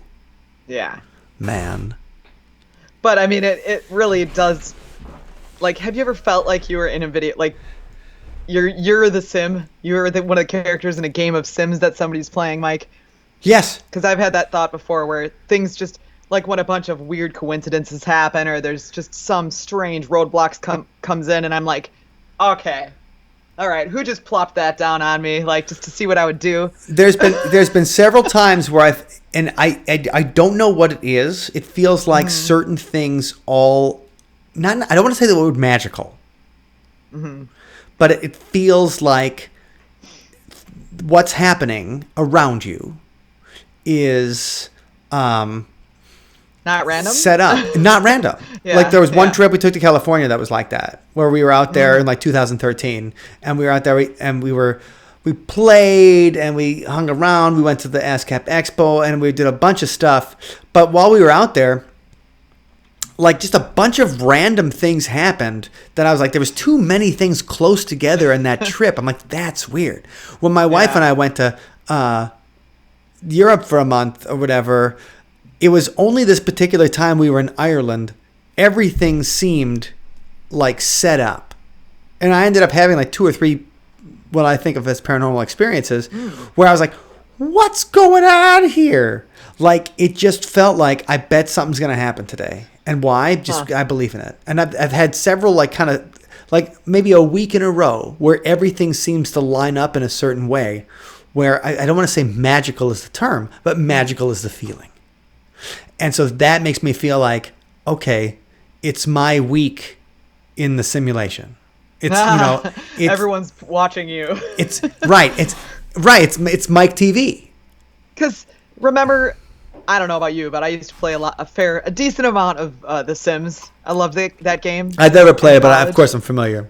S3: Yeah.
S1: Man.
S3: But I mean, it really does. Like, have you ever felt like you were in a video, like you're the sim, you're one of the characters in a game of Sims that somebody's playing, Mike?
S1: Yes.
S3: Because I've had that thought before, where things just, like, when a bunch of weird coincidences happen, or there's just some strange roadblocks comes in, and I'm like, okay, all right, who just plopped that down on me, like, just to see what I would do?
S1: There's been several times where I don't know what it is. It feels like certain things I don't want to say the word magical, but it feels like what's happening around you is
S3: Not random?
S1: set up, not random.
S3: Yeah,
S1: like, there was one trip we took to California that was like that, where we were out there in like 2013, and we were out there we played and we hung around. We went to the ASCAP Expo and we did a bunch of stuff. But while we were out there, like, just a bunch of random things happened that I was like, there was too many things close together in that trip. I'm like, that's weird. When my wife and I went to Europe for a month or whatever, it was only this particular time we were in Ireland, everything seemed like set up. And I ended up having like 2 or 3 what I think of as paranormal experiences where I was like, what's going on here? Like, it just felt like, I bet something's going to happen today. And why? Just I believe in it. And I've had several, like, kind of like maybe a week in a row where everything seems to line up in a certain way, where I don't want to say magical is the term, but magical is the feeling. And so that makes me feel like, okay, it's my week in the simulation. It's,
S3: everyone's watching you.
S1: It's right. It's Mike TV.
S3: Because remember, I don't know about you, but I used to play a decent amount of The Sims. I loved that game.
S1: I'd never played it, but of course I'm familiar.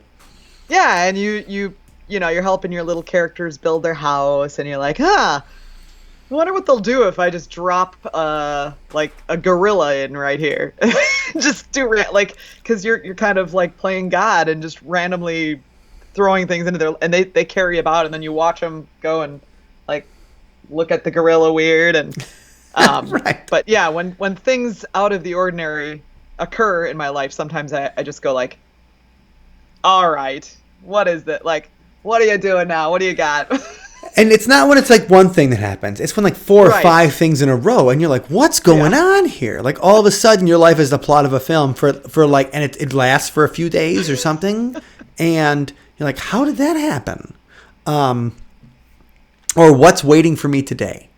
S3: Yeah, and you're helping your little characters build their house, and you're like, I wonder what they'll do if I just drop like a gorilla in right here. Just because you're kind of like playing God and just randomly throwing things into their, and they carry about, and then you watch them go and like look at the gorilla weird and
S1: right.
S3: But yeah, when things out of the ordinary occur in my life, sometimes I just go like, all right, what is that? Like, what are you doing now? What do you got?
S1: And it's not when it's like one thing that happens. It's when like 4 or 5 things in a row, and you're like, what's going on here? Like, all of a sudden your life is the plot of a film for like, and it lasts for a few days or something. And you're like, how did that happen? Or what's waiting for me today?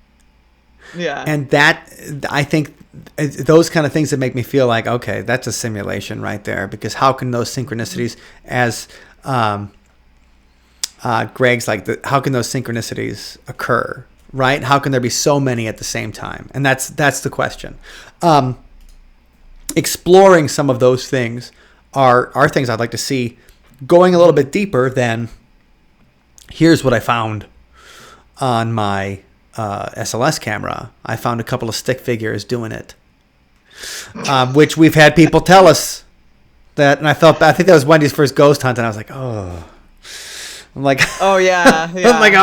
S3: Yeah.
S1: And that, I think, those kind of things that make me feel like, okay, that's a simulation right there. Because how can those synchronicities, as Greg's like, how can those synchronicities occur, right? How can there be so many at the same time? And that's the question. Exploring some of those things are things I'd like to see, going a little bit deeper than, here's what I found on my SLS camera. I found a couple of stick figures doing it, which we've had people tell us that, and I think that was Wendy's first ghost hunt, and I was like, oh. I'm like,
S3: oh yeah.
S1: I'm like,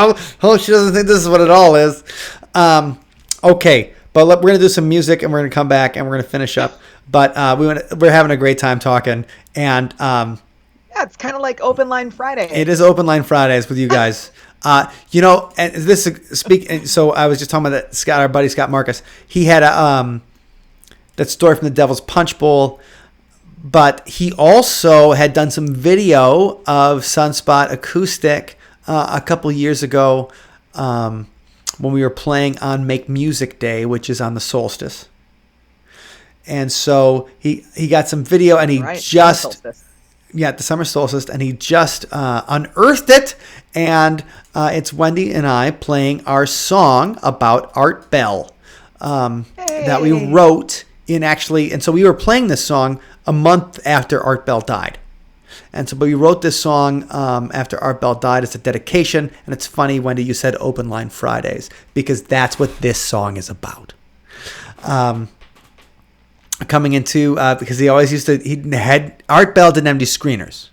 S1: oh, she doesn't think this is what it all is. Okay, but we're gonna do some music, and we're gonna come back, and we're gonna finish up. But we're having a great time talking, and
S3: yeah, it's kind of like Open Line Friday.
S1: it is Open Line Fridays with you guys. And this so I was just talking about that our buddy Scott Marcus. He had that story from the Devil's Punch Bowl. But he also had done some video of Sunspot Acoustic a couple years ago when we were playing on Make Music Day, which is on the solstice. And so he got some video, and he just the summer solstice, and he just unearthed it, and it's Wendy and I playing our song about Art Bell that we wrote and so we were playing this song a month after Art Bell died. And so, but we wrote this song after Art Bell died. It's a dedication, and it's funny, Wendy, you said Open Line Fridays, because that's what this song is about. Coming into, because he always Art Bell didn't have any screeners.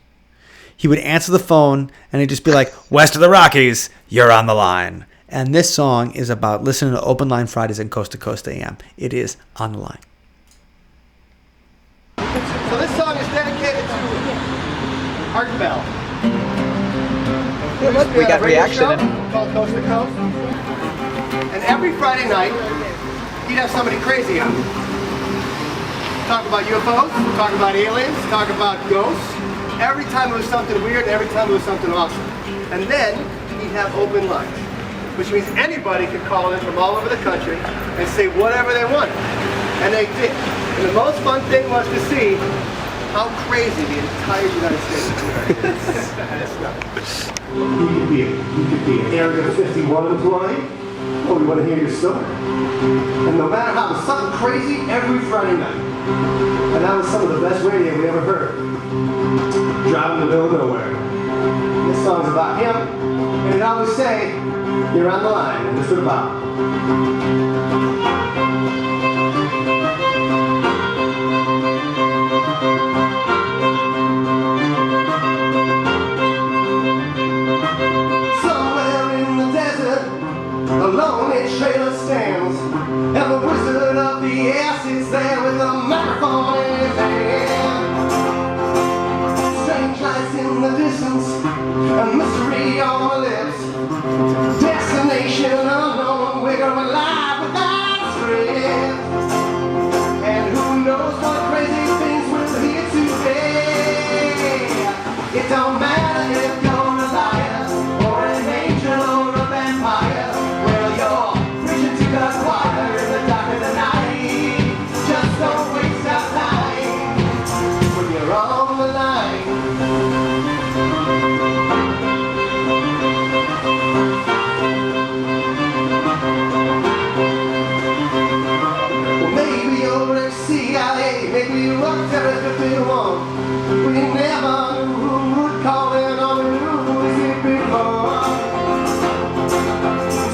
S1: He would answer the phone, and he'd just be like, "West of the Rockies, you're on the line." And this song is about listening to Open Line Fridays and Coast to Coast AM. It is On the Line.
S4: So this song is dedicated to Art Bell.
S3: Hey, look, we got reaction.
S4: Called Coast to Coast. And every Friday night, he'd have somebody crazy on. Talk about UFOs, talk about aliens, talk about ghosts. Every time it was something weird, every time it was something awesome. And then he'd have open lines, which means anybody could call in from all over the country and say whatever they wanted. And they did. And the most fun thing was to see how crazy the entire United States is. You could be an Area 51 employee. Oh, we want to hear your story. And no matter how, something crazy every Friday night. And that was some of the best radio we ever heard. Driving in the middle of nowhere. This song's about him, and it always say, "You're on the line," and this is about. A lonely trailer stands, and the wizard of the air sits there with a microphone in his hand. Strange lights in the distance, a mystery on the lips. Destination unknown, we're going live without a script. And who knows what crazy things we'll hear today. It don't matter if you're a liar, or an angel, or a vampire. Maybe you worked at 51. We never knew who would call in on the news it before.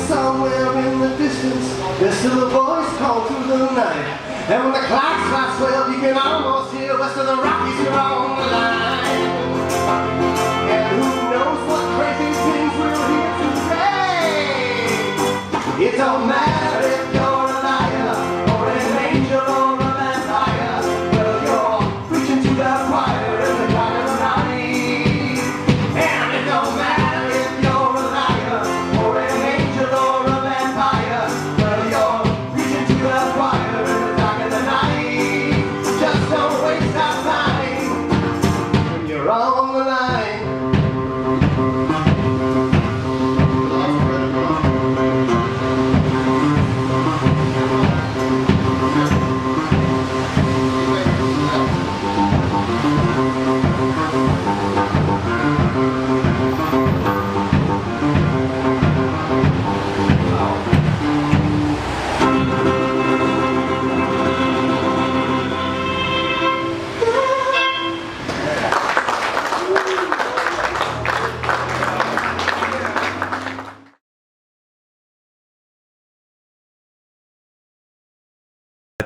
S4: Somewhere in the distance, there's still a voice called through the night. And when the clock strikes 12, you can almost hear West of the Rockies, you're on the line. And who knows what crazy things we'll hear today. It don't matter if you're a liar, or an angel, or a vampire. Well, you're preaching to the choir in the dark of the night. And it don't matter if you're a liar, or an angel, or a vampire. Well, you're preaching to the choir in the dark of the night. Just don't waste our time when you're on the line.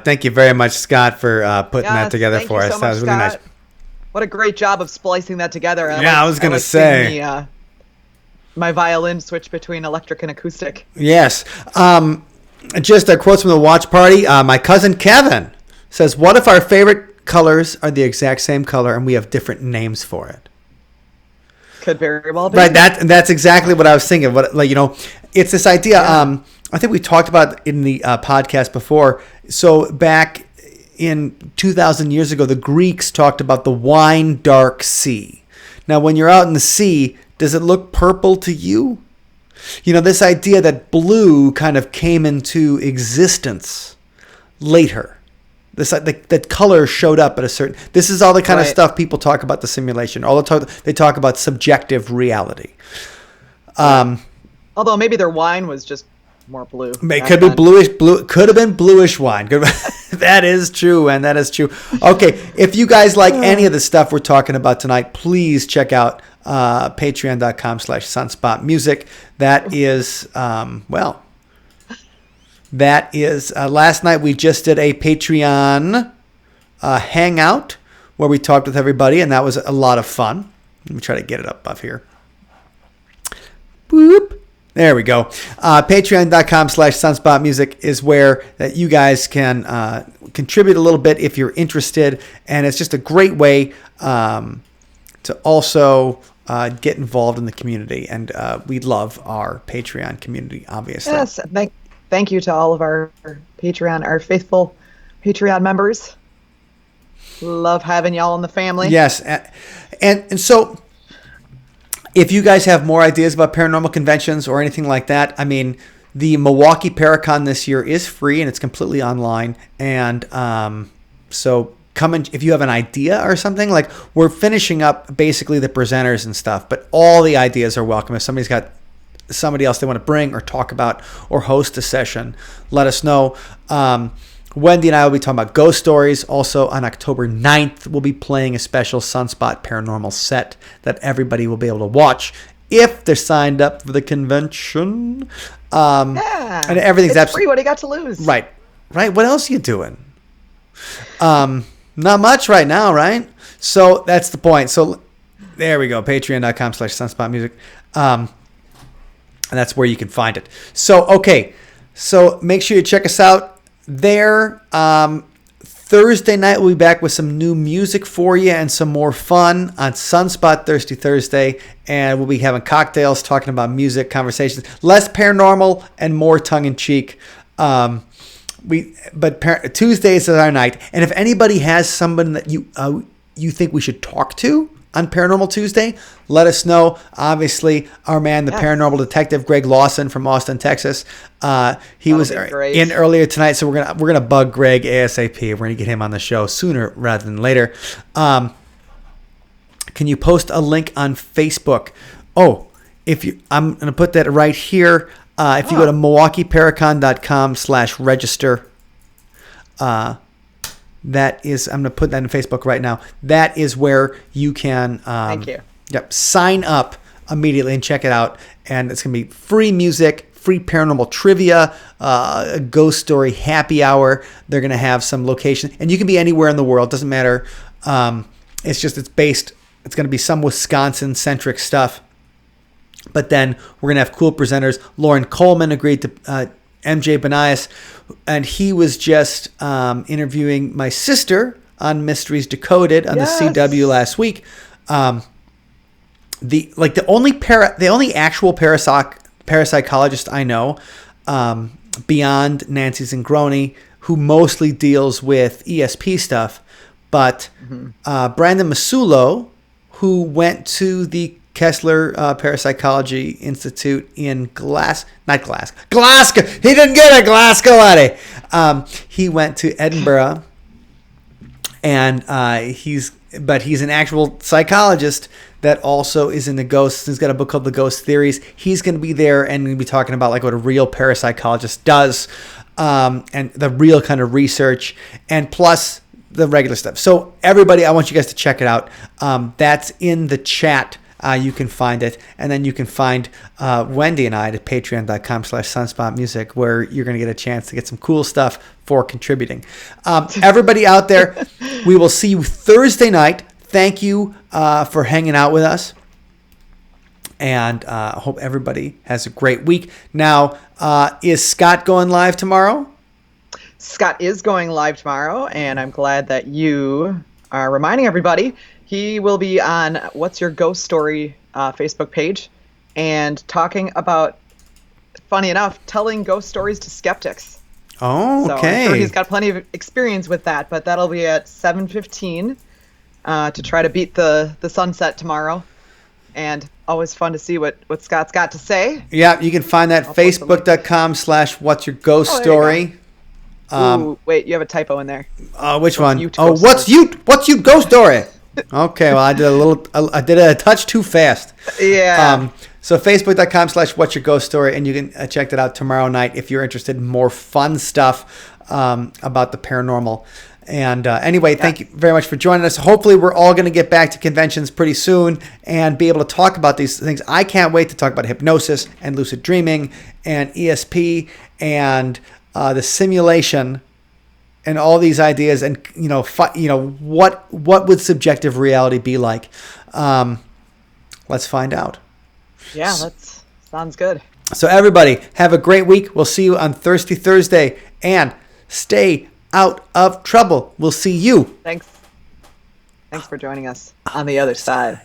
S1: Thank you very much, Scott, for putting that together for us.
S3: So
S1: That was really nice.
S3: What a great job of splicing that together.
S1: I was going to say.
S3: My violin switch between electric and acoustic.
S1: Yes. Just a quote from the watch party. My cousin Kevin says, "What if our favorite colors are the exact same color and we have different names for it?"
S3: Could very well be.
S1: Right. That's exactly what I was thinking. It's this idea. Yeah. I think we talked about it in the podcast before. So back in 2,000 years ago, the Greeks talked about the wine dark sea. Now, when you're out in the sea, does it look purple to you? This idea that blue kind of came into existence later. That color showed up at a certain. This is all the kind of stuff people talk about the simulation. They talk about subjective reality.
S3: Although maybe their wine was just more blue.
S1: It could be bluish. Could have been bluish wine. That is true, and that is true. Okay, if you guys like any of the stuff we're talking about tonight, please check out patreon.com/sunspotmusic. That is last night we just did a Patreon hangout where we talked with everybody, and that was a lot of fun. Let me try to get it up here. Boop. There we go. Patreon.com/sunspotmusic is where that you guys can contribute a little bit if you're interested, and it's just a great way to also get involved in the community, and we love our Patreon community, obviously.
S3: Yes, thank you to all of our faithful Patreon members. Love having y'all in the family.
S1: Yes, and so if you guys have more ideas about paranormal conventions or anything like that, I mean, the Milwaukee Paracon this year is free and it's completely online, and so come in if you have an idea or something. Like, we're finishing up basically the presenters and stuff, but all the ideas are welcome. If somebody's got somebody else they want to bring or talk about or host a session, let us know. Wendy and I will be talking about ghost stories. Also on October 9th, we'll be playing a special Sunspot Paranormal set that everybody will be able to watch if they're signed up for the convention. And everything's
S3: it's free. What do you got to lose?
S1: Right. What else are you doing? Not much right now, right? So that's the point. So there we go. Patreon.com/sunspotmusic. And that's where you can find it. So, okay. So make sure you check us out there. Thursday night, we'll be back with some new music for you and some more fun on Sunspot Thirsty Thursday. And we'll be having cocktails, talking about music, conversations, less paranormal and more tongue-in-cheek. Tuesdays is our night. And if anybody has someone that you think we should talk to on Paranormal Tuesday, let us know. Obviously, our man, the paranormal detective Greg Lawson from Austin, Texas, he was in earlier tonight, so we're gonna bug Greg ASAP. We're gonna get him on the show sooner rather than later. Can you post a link on Facebook? I'm gonna put that right here. If you go to MilwaukeeParacon.com/register, that is, I'm going to put that in Facebook right now. That is where you can
S3: thank you.
S1: Yep, sign up immediately and check it out. And it's going to be free music, free paranormal trivia, a ghost story happy hour. They're going to have some location, and you can be anywhere in the world. Doesn't matter. It's going to be some Wisconsin centric stuff. But then we're going to have cool presenters. Lauren Coleman agreed to MJ Benias, and he was just interviewing my sister on Mysteries Decoded on the CW last week. The only actual parapsychologist I know, beyond Nancy Zingroni, who mostly deals with ESP stuff, but Brandon Masulo, who went to the Kessler Parapsychology Institute in Glasgow. He didn't get a Glasgow, Eddie. He went to Edinburgh, and he's an actual psychologist that also is into ghosts. He's got a book called The Ghost Theories. He's going to be there and going to be talking about like what a real parapsychologist does, and the real kind of research, and plus the regular stuff. So everybody, I want you guys to check it out. That's in the chat. You can find it, and then you can find Wendy and I at patreon.com/sunspotmusic, where you're going to get a chance to get some cool stuff for contributing. Everybody out there, we will see you Thursday night. Thank you for hanging out with us, and I hope everybody has a great week. Now, is Scott going live tomorrow?
S3: Scott is going live tomorrow, and I'm glad that you are reminding everybody. He will be on What's Your Ghost Story Facebook page and talking about, funny enough, telling ghost stories to skeptics.
S1: Oh, okay.
S3: So I'm sure he's got plenty of experience with that, but that'll be at 7:15 to try to beat the sunset tomorrow. and always fun to see what Scott's got to say.
S1: Yeah, you can find that
S3: post the link.
S1: facebook.com/what's your ghost
S3: Oh, there you
S1: story.
S3: Ooh, wait, you have a typo in there.
S1: Which one?
S3: you
S1: Oh,
S3: ghost
S1: what's you ghost story? Okay, well, I did a touch too fast.
S3: Yeah.
S1: So facebook.com/what's your ghost story, and you can check that out tomorrow night if you're interested in more fun stuff about the paranormal. And anyway, thank you very much for joining us. Hopefully, we're all going to get back to conventions pretty soon and be able to talk about these things. I can't wait to talk about hypnosis and lucid dreaming and ESP and the simulation and all these ideas. And what would subjective reality be like? Let's find out.
S3: Yeah, sounds good.
S1: So everybody, have a great week. We'll see you on Thirsty Thursday, and stay out of trouble. We'll see you.
S3: Thanks for joining us on the other side.